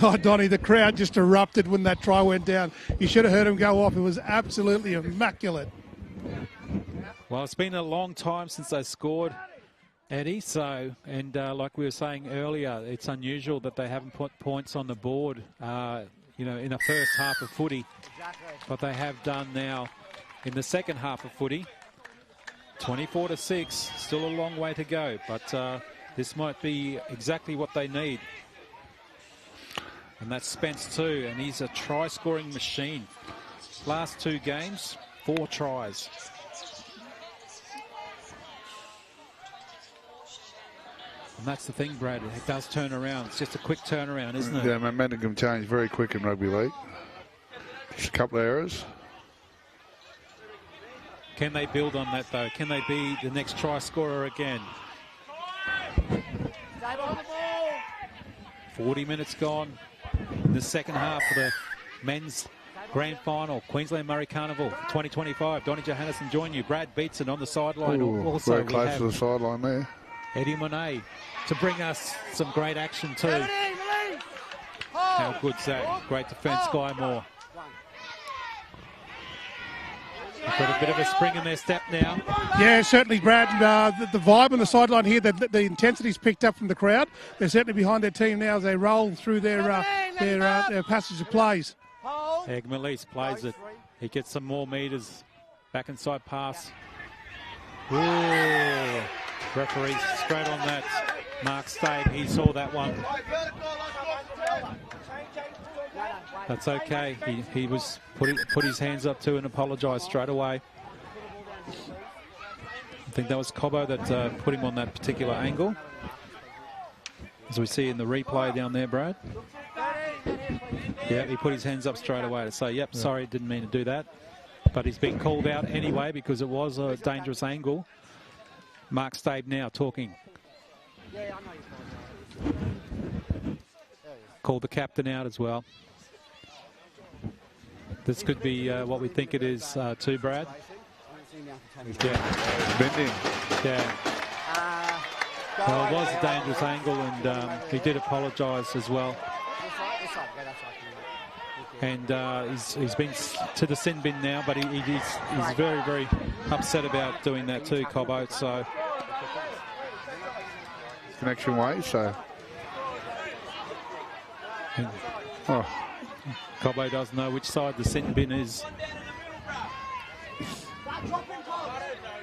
Oh, Donnie, the crowd just erupted when that try went down. You should have heard him go off. It was absolutely immaculate. Well, it's been a long time since they scored, Eddie, so, and like we were saying earlier, it's unusual that they haven't put points on the board, you know, in the first half of footy. But they have done now in the second half of footy. 24-6, still a long way to go, but this might be exactly what they need. And that's Spence too, and he's a try-scoring machine. Last 2 games, 4 tries. And that's the thing, Brad, it does turn around. It's just a quick turnaround, isn't it? Yeah, momentum can change very quick in rugby league. Just a couple of errors. Can they build on that, though? Can they be the next try scorer again? 40 minutes gone in the second half of the men's grand final. Queensland Murri Carnival 2025. Donnie Johannesson join you. Brad Beatson on the sideline. Also, very close to the sideline there. Eddie Monet to bring us some great action too. How good's that? Great defence, Guy Moore. They've got a bit of a spring in their step now. Yeah, certainly, Brad. The vibe on the sideline here, the intensity's picked up from the crowd. They're certainly behind their team now as they roll through their passage of plays. Egmalise plays it. He gets some more meters. Back inside pass. Ooh. Referee straight on that. Mark Stave, he saw that one. That's okay. He was put his hands up to and apologised straight away. I think that was Cobbo that put him on that particular angle. As we see in the replay down there, Brad. Yeah, he put his hands up straight away to say, yep, sorry, didn't mean to do that. But he's been called out anyway because it was a dangerous angle. Mark Stave now talking. Called the captain out as well. This could be what we think it is too, Brad. Yeah. Bending. Yeah. Well, it was a dangerous angle, and he did apologise as well. And he's been to the sin bin now, but he's very, very upset about doing that too, Cobbo. So connection way, so. And, Cobbo doesn't know which side the sin bin is.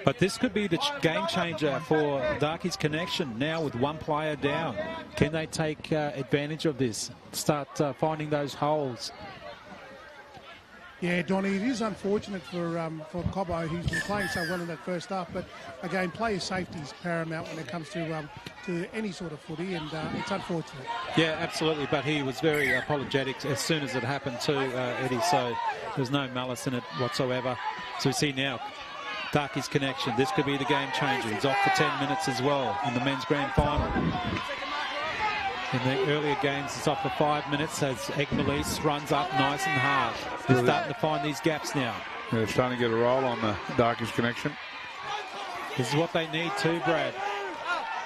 But this could be the game changer for Darkies Connection now with one player down. Can they take advantage of this? Start finding those holes. Yeah, Donnie, it is unfortunate for Cobbo, who's been playing so well in that first half. But again, player safety is paramount when it comes to any sort of footy, and it's unfortunate. Yeah, absolutely. But he was very apologetic as soon as it happened too, Eddie. So there's no malice in it whatsoever. So we see now Darkies Connection. This could be the game changer. He's off for 10 minutes as well in the men's grand final. In the earlier games, it's off for 5 minutes as Egmalise runs up nice and hard. They're starting to find these gaps now. They're starting to get a roll on the Darkies Connection. This is what they need too, Brad.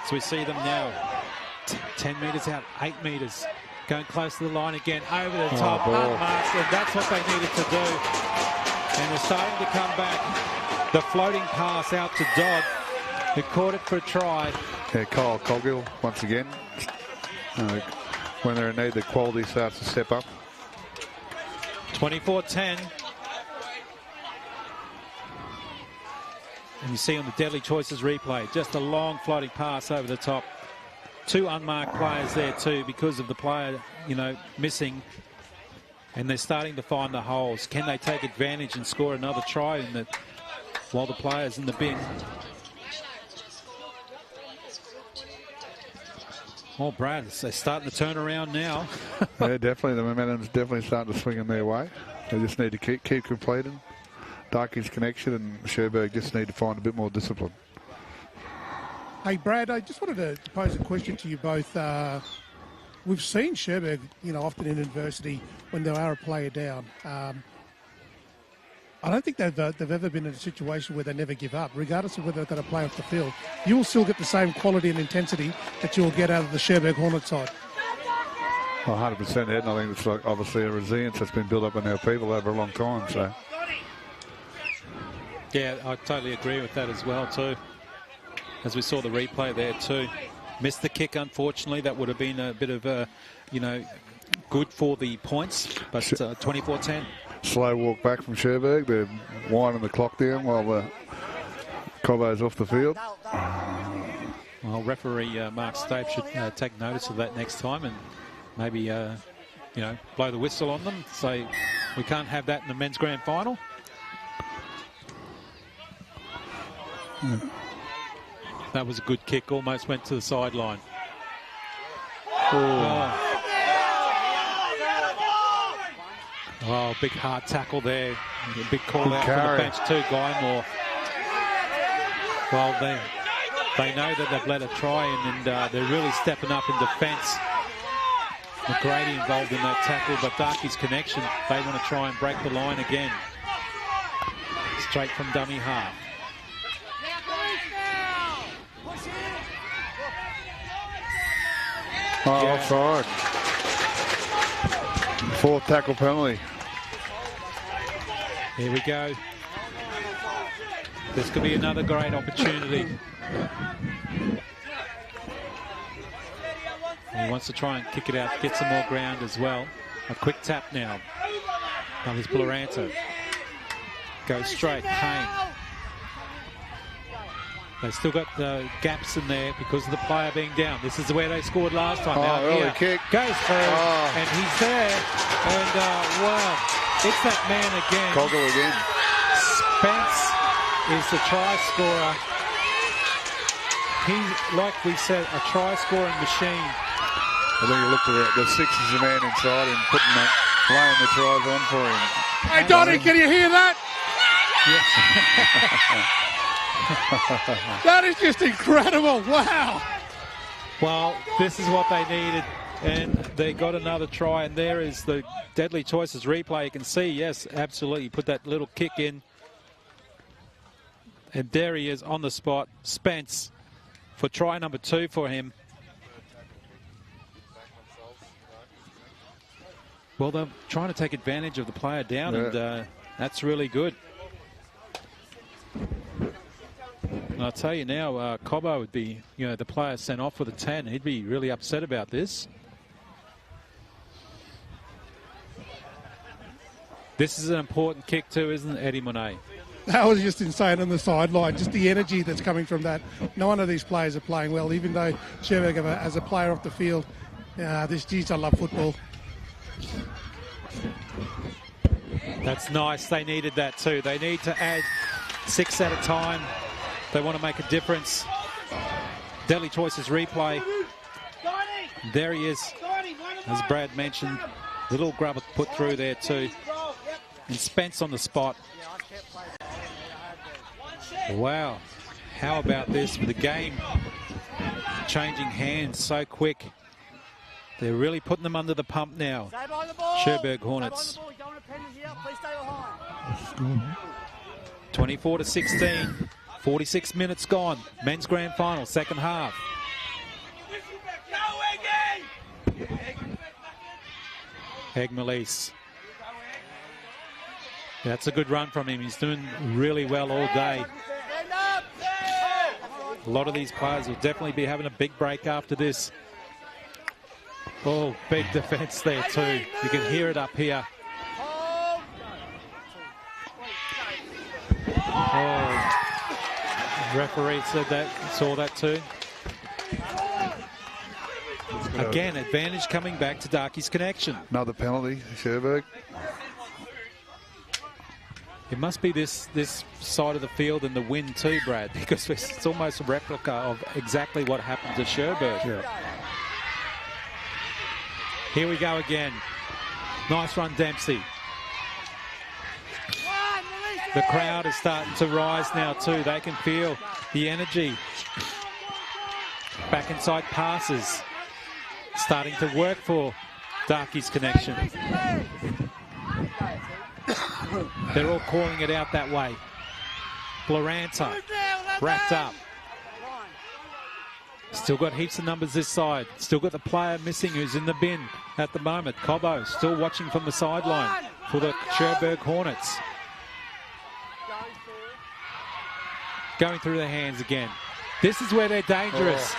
So we see them now. 10 metres out, 8 metres. Going close to the line again, over the top, unmarked, and that's what they needed to do. And they're starting to come back. The floating pass out to Dodd, who caught it for a try. Yeah, Kyle Coggill once again. When they're in need, the quality starts to step up. 24-10. And you see on the Deadly Choices replay, just a long floating pass over the top. 2 unmarked players there too because of the player, missing. And they're starting to find the holes. Can they take advantage and score another try while the player's in the bin? Oh, Brad, they're starting to turn around now. Yeah, definitely. The momentum's definitely starting to swing in their way. They just need to keep completing. Darkies Connection and Cherbourg just need to find a bit more discipline. Hey, Brad, I just wanted to pose a question to you both. We've seen Cherbourg, often in adversity when there are a player down. I don't think they've ever been in a situation where they never give up, regardless of whether they've got a player off the field. You will still get the same quality and intensity that you'll get out of the Cherbourg Hornets side. Well, 100%, Ed, and I think it's obviously a resilience that's been built up in our people over a long time. So. Yeah, I totally agree with that as well too. As we saw the replay there too. Missed the kick, unfortunately. That would have been a bit of a, good for the points, but 24-10. Slow walk back from Cherbourg. They're winding the clock down while the Cobbo's off the field. Well, referee Mark Stave should take notice of that next time and maybe, blow the whistle on them. Say, we can't have that in the men's grand final. Yeah. That was a good kick, almost went to the sideline. Oh, big hard tackle there. A big call out from the bench too, Guy Moore. Well, they know that they've let a try and they're really stepping up in defence. McGrady involved in that tackle, but Darkies Connection, they want to try and break the line again. Straight from dummy half. Offside. 4th tackle penalty. Here we go. This could be another great opportunity. He wants to try and kick it out, get some more ground as well. A quick tap now. Now there's Bloranta. Goes straight. Payne. They still got the gaps in there because of the player being down. This is where they scored last time. Now early kick. Goes through, and he's there. And, wow, it's that man again. Coggle again. Spence is the try scorer. He's, like we said, a try-scoring machine. I think you looked at the six is the man inside him, laying the tries on for him. Hey, Donnie, can you hear that? Yes. That is just incredible. Wow. Well, this is what they needed, and they got another try, and there is the Deadly Choices replay. You can see, yes, absolutely, put that little kick in. And there he is on the spot. Spence for try number 2 for him. Well, they're trying to take advantage of the player down, and that's really good. And I'll tell you now, Cobbo would be, the player sent off with a 10. He'd be really upset about this. This is an important kick too, isn't it, Eddie Monet? That was just insane on the sideline, just the energy that's coming from that. None of these players are playing well, even though Cherbourg as a player off the field. Geez, I love football. That's nice. They needed that too. They need to add 6 at a time. They want to make a difference. Deadly Choices replay. There he is. As Brad mentioned, little grubber put through there too. And Spence on the spot. Wow. How about this with the game changing hands so quick? They're really putting them under the pump now. Cherbourg Hornets. 24-16. 46 minutes gone. Men's grand final, second half. Egmalise. That's a good run from him. He's doing really well all day. A lot of these players will definitely be having a big break after this. Oh, big defense there too. You can hear it up here. Oh, the referee said that, saw that too. Again, advantage coming back to Darkies Connection. Another penalty, Cherbourg. It must be this side of the field and the wind too, Brad, because it's almost a replica of exactly what happened to Cherbourg. Yeah. Here we go again. Nice run, Dempsey. The crowd is starting to rise now too. They can feel the energy. Back inside passes. Starting to work for Darkies Connection. They're all calling it out that way. Bloranta wrapped up. Still got heaps of numbers this side. Still got the player missing who's in the bin at the moment. Cobbo still watching from the sideline for the Cherbourg Hornets. Going through their hands again. This is where they're dangerous.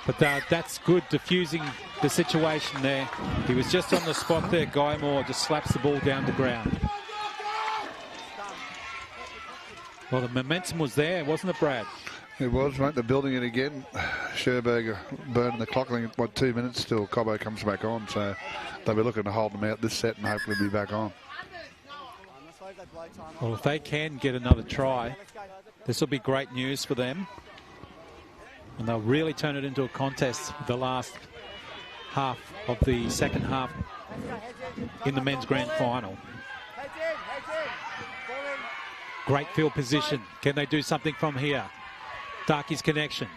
But that's good, diffusing the situation there. He was just on the spot there. Guy Moore just slaps the ball down the ground. Well, the momentum was there, wasn't it, Brad? It was, mate. They're building it again. Cherbourg burning the clock. I think, 2 minutes still. Cobbo comes back on, so they'll be looking to hold them out this set and hopefully be back on. Well, if they can get another try, this will be great news for them. And they'll really turn it into a contest the last half of the second half in the men's grand final. Great field position. Can they do something from here? Darkies Connection.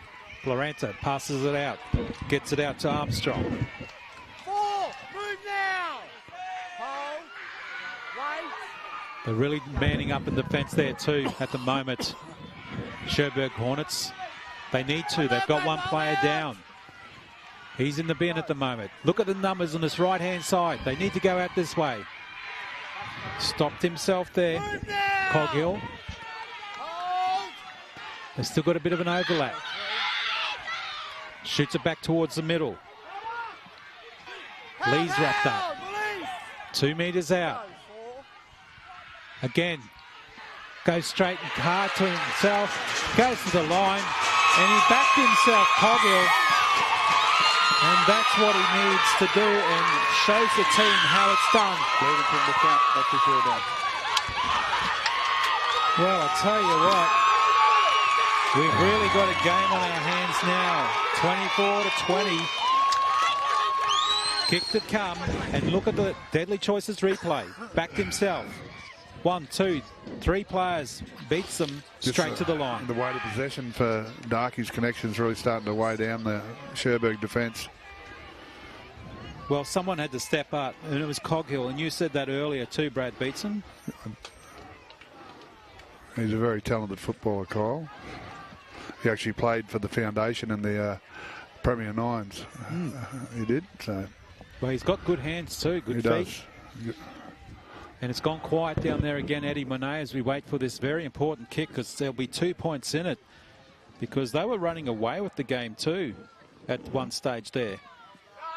Bloranta passes it out. Gets it out to Armstrong. Move now. Hold. Wait. They're really manning up in defence there too at the moment. Cherbourg Hornets. They need to. They've got one player down. He's in the bin at the moment. Look at the numbers on this right-hand side. They need to go out this way. Stopped himself there. Coghill. They've still got a bit of an overlap. Shoots it back towards the middle. Lee's wrapped up. 2 metres out. Again, goes straight and hard to himself, goes to the line, and he backed himself, Coghill. And that's what he needs to do and shows the team how it's done. Leading from the front, that's for sure done. Well, I'll tell you what, we've really got a game on our hands now. 24-20. Kick to come, and look at the Deadly Choices replay. Backed himself. 1, 2, 3 players, beats them straight to the line. The weight of possession for Darkies Connection's really starting to weigh down the Cherbourg defence. Well, someone had to step up, and it was Coghill, and you said that earlier too, Brad Beatson. He's a very talented footballer, Kyle. He actually played for the foundation in the Premier Nines. He did. So. Well, he's got good hands too, good feet. Does. And it's gone quiet down there again, Eddie Monet, as we wait for this very important kick, because there'll be 2 points in it, because they were running away with the game too at one stage there.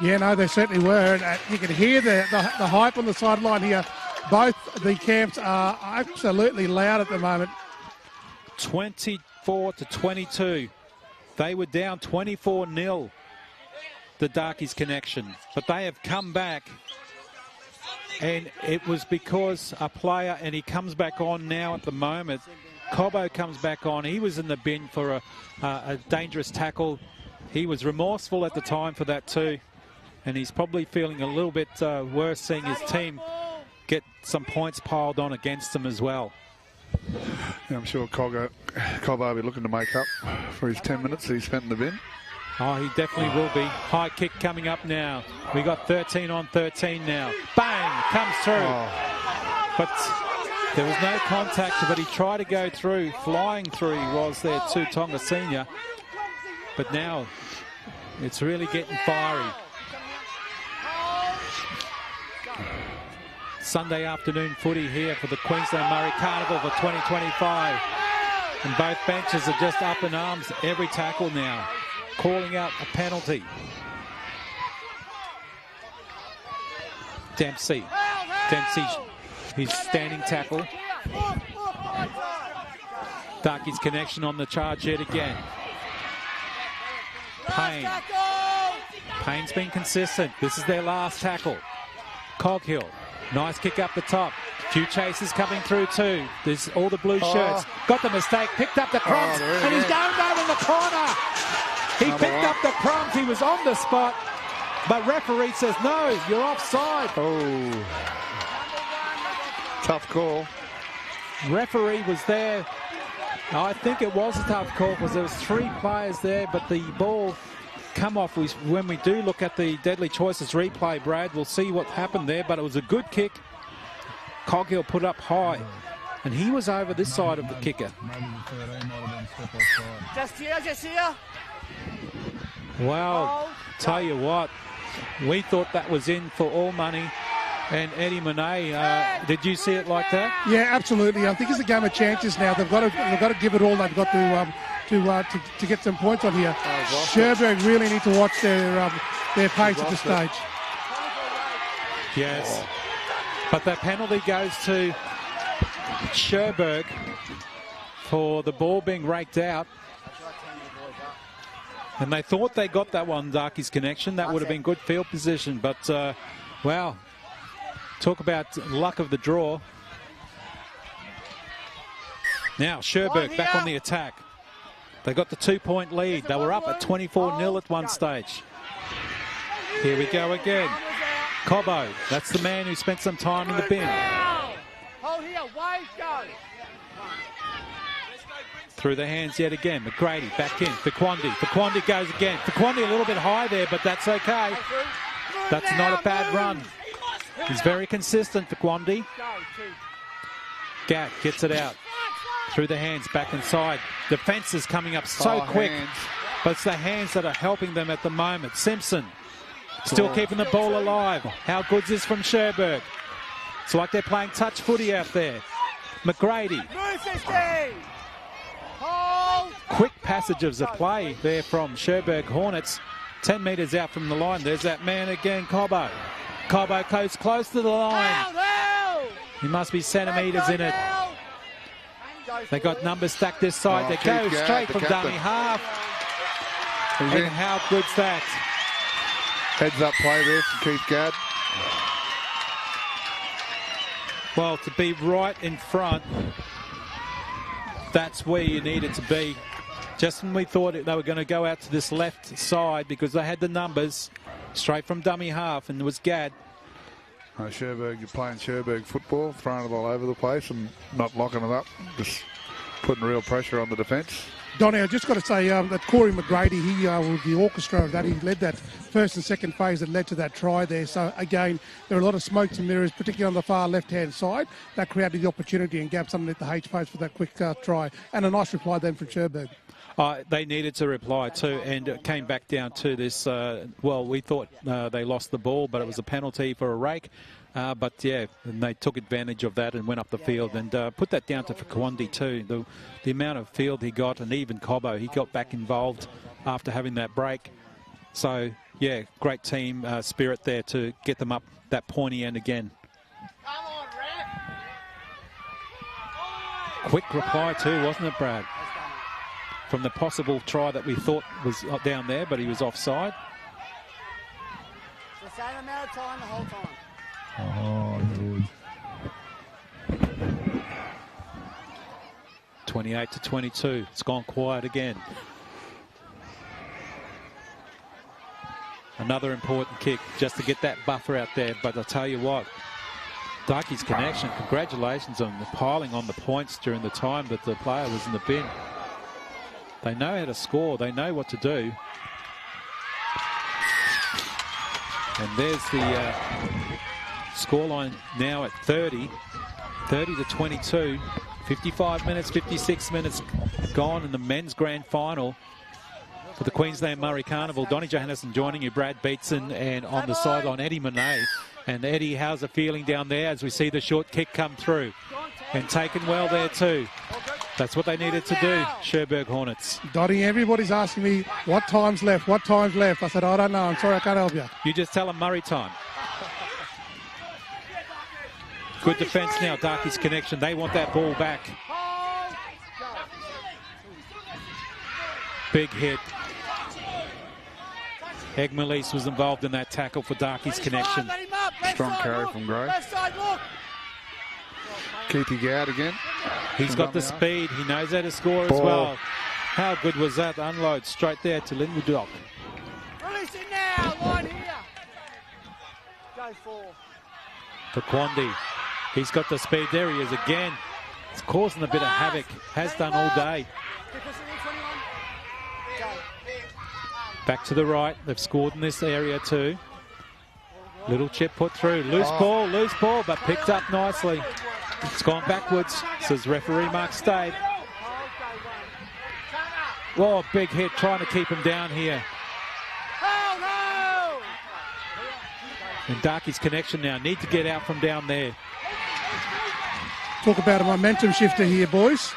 Yeah, no, they certainly were. And, you can hear the hype on the sideline here. Both the camps are absolutely loud at the moment. 24-22. They were down 24-0, the Darkies Connection, but they have come back. And it was because a player, and he comes back on now at the moment. Cobbo comes back on. He was in the bin for a dangerous tackle. He was remorseful at the time for that too. And he's probably feeling a little bit worse seeing his team get some points piled on against him as well. Yeah, I'm sure Cobbo will be looking to make up for his 10 minutes that he spent in the bin. Oh, he definitely will be. High kick coming up now. We got 13 on 13 now. Bang! Comes through. Oh. But there was no contact, but he tried to go through. Flying through he was there too, Tonga Senior. But now it's really getting fiery. Sunday afternoon footy here for the Queensland Murri Carnival for 2025. And both benches are just up in arms every tackle now, calling out a penalty. Dempsey, his standing tackle. Darkies Connection on the charge yet again. Payne's been consistent. This is their last tackle. Coghill, nice kick up the top. Few chases coming through too. There's all the blue shirts. Got the mistake, picked up the crumbs, and he's going down in the corner. He picked up the crumbs, he was on the spot, but referee says, no, you're offside. Oh, tough call. Referee was there. I think it was a tough call because there was 3 players there, but the ball come off. When we do look at the Deadly Choices replay, Brad, we'll see what happened there, but it was a good kick. Coghill put up high, and he was over this side of the kicker. Just here. Well, tell you what, we thought that was in for all money. And Eddie Monet, did you see it like that? Yeah, absolutely. I think it's a game of chances now. They've got to give it all. They've got to get some points on here. Cherbourg really need to watch their pace at this stage. Yes, but that penalty goes to Cherbourg for the ball being raked out. And they thought they got that one, Darkies Connection. That would have been good field position. But, wow, talk about luck of the draw. Now, Cherbourg back on the attack. They got the 2-point lead. They were up at 24-0 at one stage. Here we go again. Cobbo, that's the man who spent some time in the bin. Hold here, wave, go. Through the hands yet again. McGrady back in. Faquandi goes again. Faquandi a little bit high there, but that's okay. That's not a bad run. He's very consistent, Faquandi. Gatt gets it out. Through the hands, back inside. Defence is coming up so quick. Hands. But it's the hands that are helping them at the moment. Simpson still keeping the ball alive. How good's this from Cherbourg? It's like they're playing touch footy out there. McGrady. Quick passages of play there from Cherbourg Hornets. 10 metres out from the line. There's that man again, Cobbo. Cobbo goes close to the line. Help! He must be centimetres in it. They got numbers stacked this side. Oh, They Keith go Gadd, straight the from captain. dummy half. He's And in. how good's that? Heads up play there from Keith Gadd. Well, to be right in front, that's where you needed to be. Just when we thought they were going to go out to this left side because they had the numbers, straight from dummy half, and it was Gadd. Cherbourg, you're playing Cherbourg football, throwing it all over the place and not locking it up, just putting real pressure on the defence. Donny, I just got to say that Corey McGrady, he was the orchestra of that. He led that first and second phase that led to that try there. So, again, there are a lot of smokes and mirrors, particularly on the far left-hand side. That created the opportunity and gaps underneath the H-post for that quick try. And a nice reply then from Cherbourg. They needed to reply too, and it came back down to this. Well, we thought they lost the ball, but it was a penalty for a rake. But yeah, and they took advantage of that and went up the field and put that down to Fakwandi too. The amount of field he got, and even Cobbo, he got back involved after having that break. So yeah, great team spirit there to get them up that pointy end again. Quick reply too, wasn't it, Brad? From the possible try that we thought was down there, but he was offside. The same amount of time the whole time. Oh, Lord. 28-22. It's gone quiet again. Another important kick just to get that buffer out there. But I'll tell you what, Darkies connection, congratulations on piling on the points during the time that the player was in the bin. They know how to score. They know what to do. And there's the scoreline now at 30 to 22. 55 minutes, 56 minutes gone in the men's grand final for the Queensland Murri Carnival. Donny Johannesson joining you, Brad Beatson, and on the sideline, Eddie Monet. And Eddie, how's the feeling down there as we see the short kick come through? And taken well there too. That's what they needed to do, Cherbourg Hornets. Donny, everybody's asking me, what time's left? What time's left? I said, I don't know. I'm sorry, I can't help you. You just tell them Murray time. Good defence now, Darkies connection. They want that ball back. Big hit. Egmelis was involved in that tackle for Darkies connection. Strong carry from Gray. Keithy Gadd again. He's got the speed. He knows how to score as well. How good was that? Unload straight there to Linwood. Release it now, line here. Go for Quandi. He's got the speed. There he is again. It's causing a bit of havoc. Has done all day. Back to the right. They've scored in this area too. Little chip put through. Loose ball, but picked up nicely. It's gone backwards, says referee Mark Stave. Oh, big hit, trying to keep him down here. And Darkies connection now. Need to get out from down there. Talk about a momentum shifter here, boys.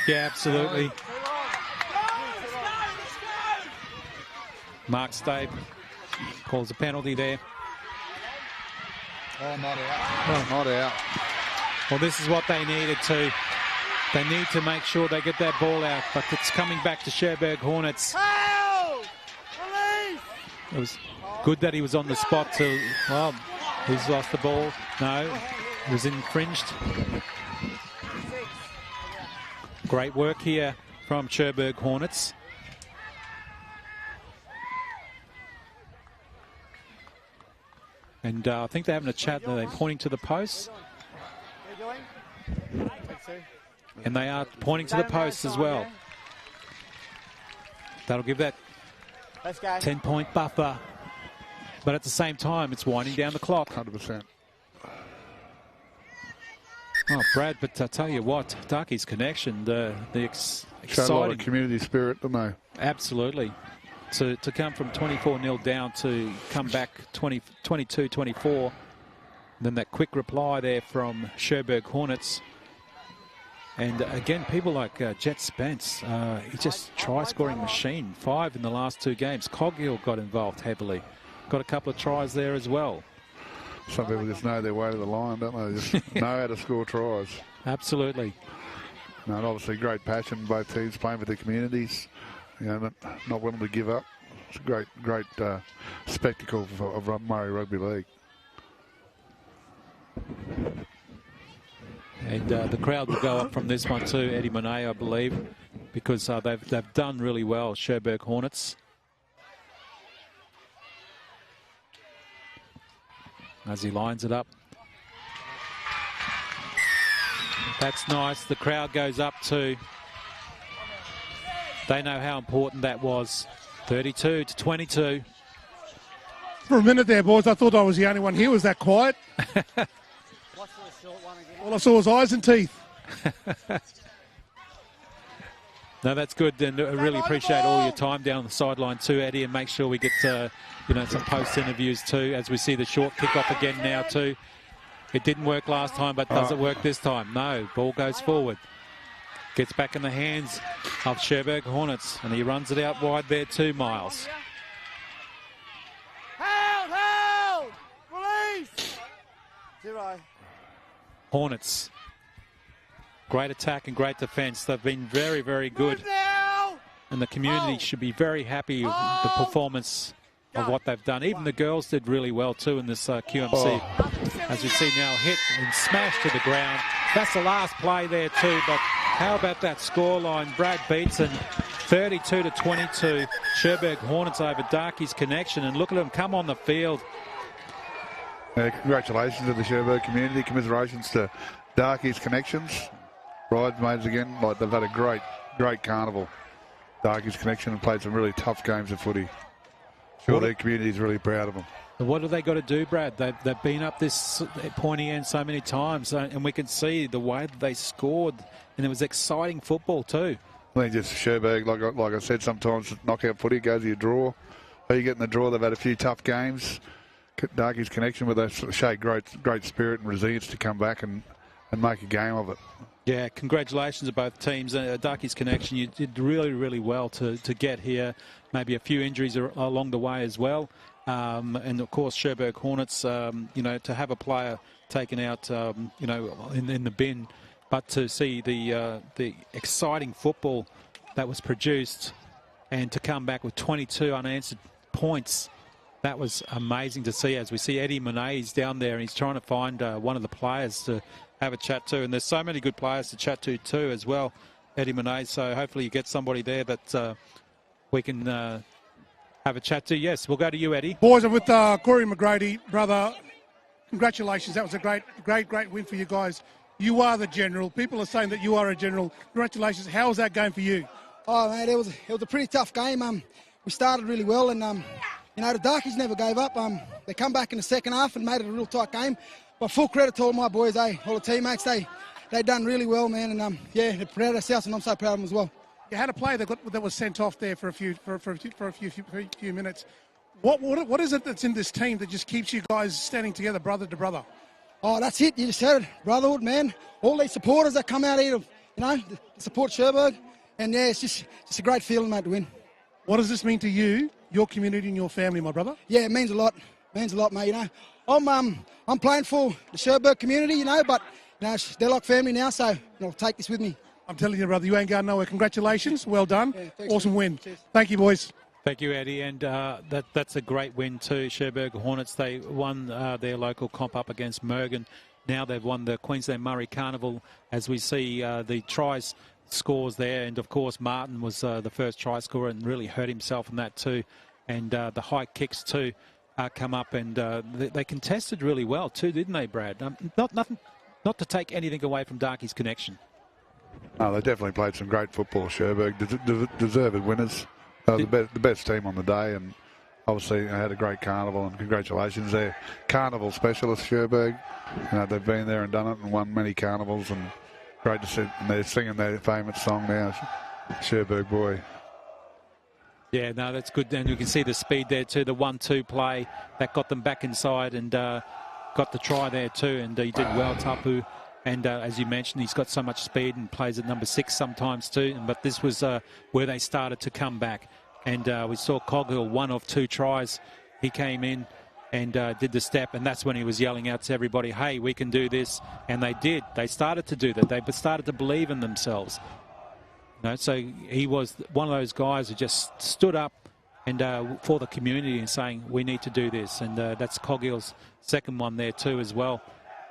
Yeah, absolutely. Mark Stave calls a penalty there. Oh, not out. Oh, not out. Well, this is what they needed to. They need to make sure they get that ball out, but it's coming back to Cherbourg Hornets. It was good that he was on the spot to, well, he's lost the ball. No, it was infringed. Great work here from Cherbourg Hornets. And I think they're having a chat. They're pointing to the posts. And they are pointing to the posts as well. That'll give that 10-point buffer. But at the same time, it's winding down the clock. 100%. Oh, Brad, but I tell you what, Darkies connection, the Showed exciting. a lot of community spirit, didn't they? Absolutely. To come from 24-0 down to come back 22-24. Then that quick reply there from Cherbourg Hornets. And again, people like Jet Spence, he just try-scoring machine. 5 in the last 2 games. Coghill got involved heavily. got a couple of tries there as well. Some people just know their way to the line, don't they? They just know how to score tries. Absolutely. No, and obviously great passion, both teams playing for their communities. You know, not willing to give up. It's a great spectacle of Murri Rugby League. And the crowd will go up from this one too, Eddie Monet, I believe, because they've done really well, Cherbourg Hornets. As he lines it up. That's nice. The crowd goes up too. They know how important that was. 32-22. For a minute there, boys, I thought I was the only one here. Was that quiet? All I saw was eyes and teeth. No, that's good, and I really appreciate all your time down on the sideline too, Eddie, and make sure we get some post interviews too, as we see the short kickoff again now too. It didn't work last time, but does it work this time? No, ball goes forward. Gets back in the hands of Cherbourg Hornets, and he runs it out wide there too, Miles. Hold! Release! 0. Hornets. Great attack and great defence. They've been very, very good. And the community should be very happy with the performance of what they've done. Even the girls did really well too in this QMC. As you see now, hit and smashed to the ground. That's the last play there too, but how about that scoreline? Brad Beatson, 32-22. Cherbourg Hornets over Darkies Connection, and look at them come on the field. Congratulations to the Cherbourg community. Commiserations to Darkies Connections. Bridesmaids again, like they've had a great carnival. Darkies Connection and played some really tough games of footy. Sure, their community is really proud of them. What have they got to do, Brad? They've been up this pointy end so many times, and we can see the way that they scored, and it was exciting football too. I think just Cherbourg, like I said, sometimes knockout footy goes to your draw. How you get in the draw? They've had a few tough games. Darkies Connection, where they showed great spirit and resilience to come back and make a game of it. Yeah, congratulations to both teams. Darkies Connection, you did really, really well to get here. Maybe a few injuries along the way as well. And of course, Cherbourg Hornets, to have a player taken out, in the bin, but to see the exciting football that was produced and to come back with 22 unanswered points, that was amazing to see. As we see Eddie Monet, he's down there and he's trying to find one of the players to have a chat to. And there's so many good players to chat to too as well, Eddie Monet. So hopefully you get somebody there that we can have a chat to. Yes, we'll go to you, Eddie. Boys, I'm with Corey McGrady, brother. Congratulations. That was a great win for you guys. You are the general. People are saying that you are a general. Congratulations. How was that game for you? Oh, mate, it was a pretty tough game. We started really well, and the Darkies never gave up. They come back in the second half and made it a real tight game. But full credit to all my boys, all the teammates. They done really well, man, and they're proud of themselves, and I'm so proud of them as well. You had a player that was sent off there for a few minutes. What is it that's in this team that just keeps you guys standing together, brother to brother? Oh, that's it. You just heard it, brotherhood, man. All these supporters that come out here, to support Cherbourg, and it's just a great feeling, mate, to win. What does this mean to you, your community, and your family, my brother? Yeah, it means a lot. Means a lot, mate. I'm playing for the Cherbourg community, but it's deadlock family now, so I'll take this with me. I'm telling you, brother, you ain't going nowhere. Congratulations. Well done. Yeah, awesome win. Cheers. Thank you, boys. Thank you, Eddie. And that's a great win too. Cherbourg Hornets, they won their local comp up against Mergen. Now they've won the Queensland Murri Carnival, as we see the tries scores there. And, of course, Martin was the first try scorer and really hurt himself in that too. And the high kicks too come up, and they contested really well too, didn't they, Brad? Not to take anything away from Darkies Connection. No, they definitely played some great football, Cherbourg. Deserved winners. The best team on the day, and obviously they had a great carnival, and congratulations. They're carnival specialists, Cherbourg. They've been there and done it and won many carnivals, and great to see. And they're singing their famous song now, Cherbourg Boy. Yeah, no, that's good. And you can see the speed there too, the 1-2 play that got them back inside and got the try there too. And he did well, Tapu. And as you mentioned, he's got so much speed and plays at number 6 sometimes too. But this was where they started to come back. And we saw Coghill 1 of 2 tries he came in and did the step, and that's when he was yelling out to everybody, hey, we can do this. And they did. They started to do that. They started to believe in themselves. So he was one of those guys who just stood up and for the community and saying, we need to do this. And that's Coggill's second one there too as well.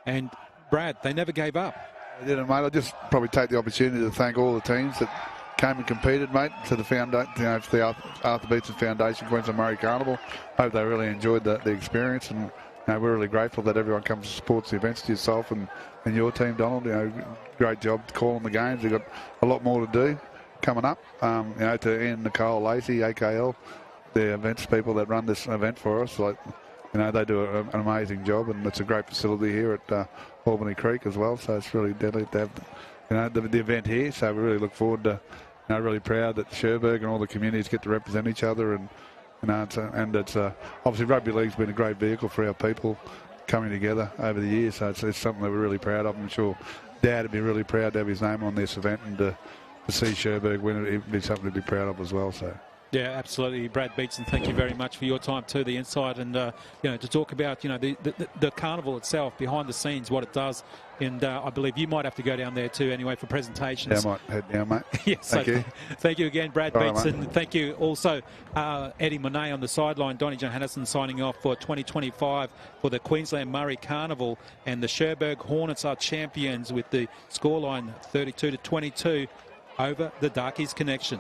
And Brad, they never gave up. They didn't, mate. I'll just probably take the opportunity to thank all the teams that came and competed, mate, to the for the Arthur Beetson Foundation, Queensland Murri Carnival. Hope they really enjoyed the experience, and we're really grateful that everyone comes and supports the events, to yourself and your team, Donald. Great job calling the games. They've got a lot more to do coming up. To Ian, Nicole, Lacey, AKL, the events people that run this event for us, they do an amazing job, and it's a great facility here at Albany Creek as well. So it's really deadly to have the event here. So we really look forward to. Really proud that Cherbourg and all the communities get to represent each other, and it's obviously rugby league's been a great vehicle for our people coming together over the years. So it's something that we're really proud of. I'm sure Dad would be really proud to have his name on this event, and to see Cherbourg win it would be something to be proud of as well. So. Yeah, absolutely. Brad Beetson, thank you very much for your time too, the insight, and to talk about the carnival itself, behind the scenes, what it does. And I believe you might have to go down there too anyway for presentations. Yeah, I might head down, mate. Yes, thank you. Thank you again, Brad Beetson. Right, thank you also, Eddie Monet on the sideline, Donnie Johannesson signing off for 2025 for the Queensland Murri Carnival, and the Cherbourg Hornets are champions with the scoreline 32-22 over the Darkies Connection.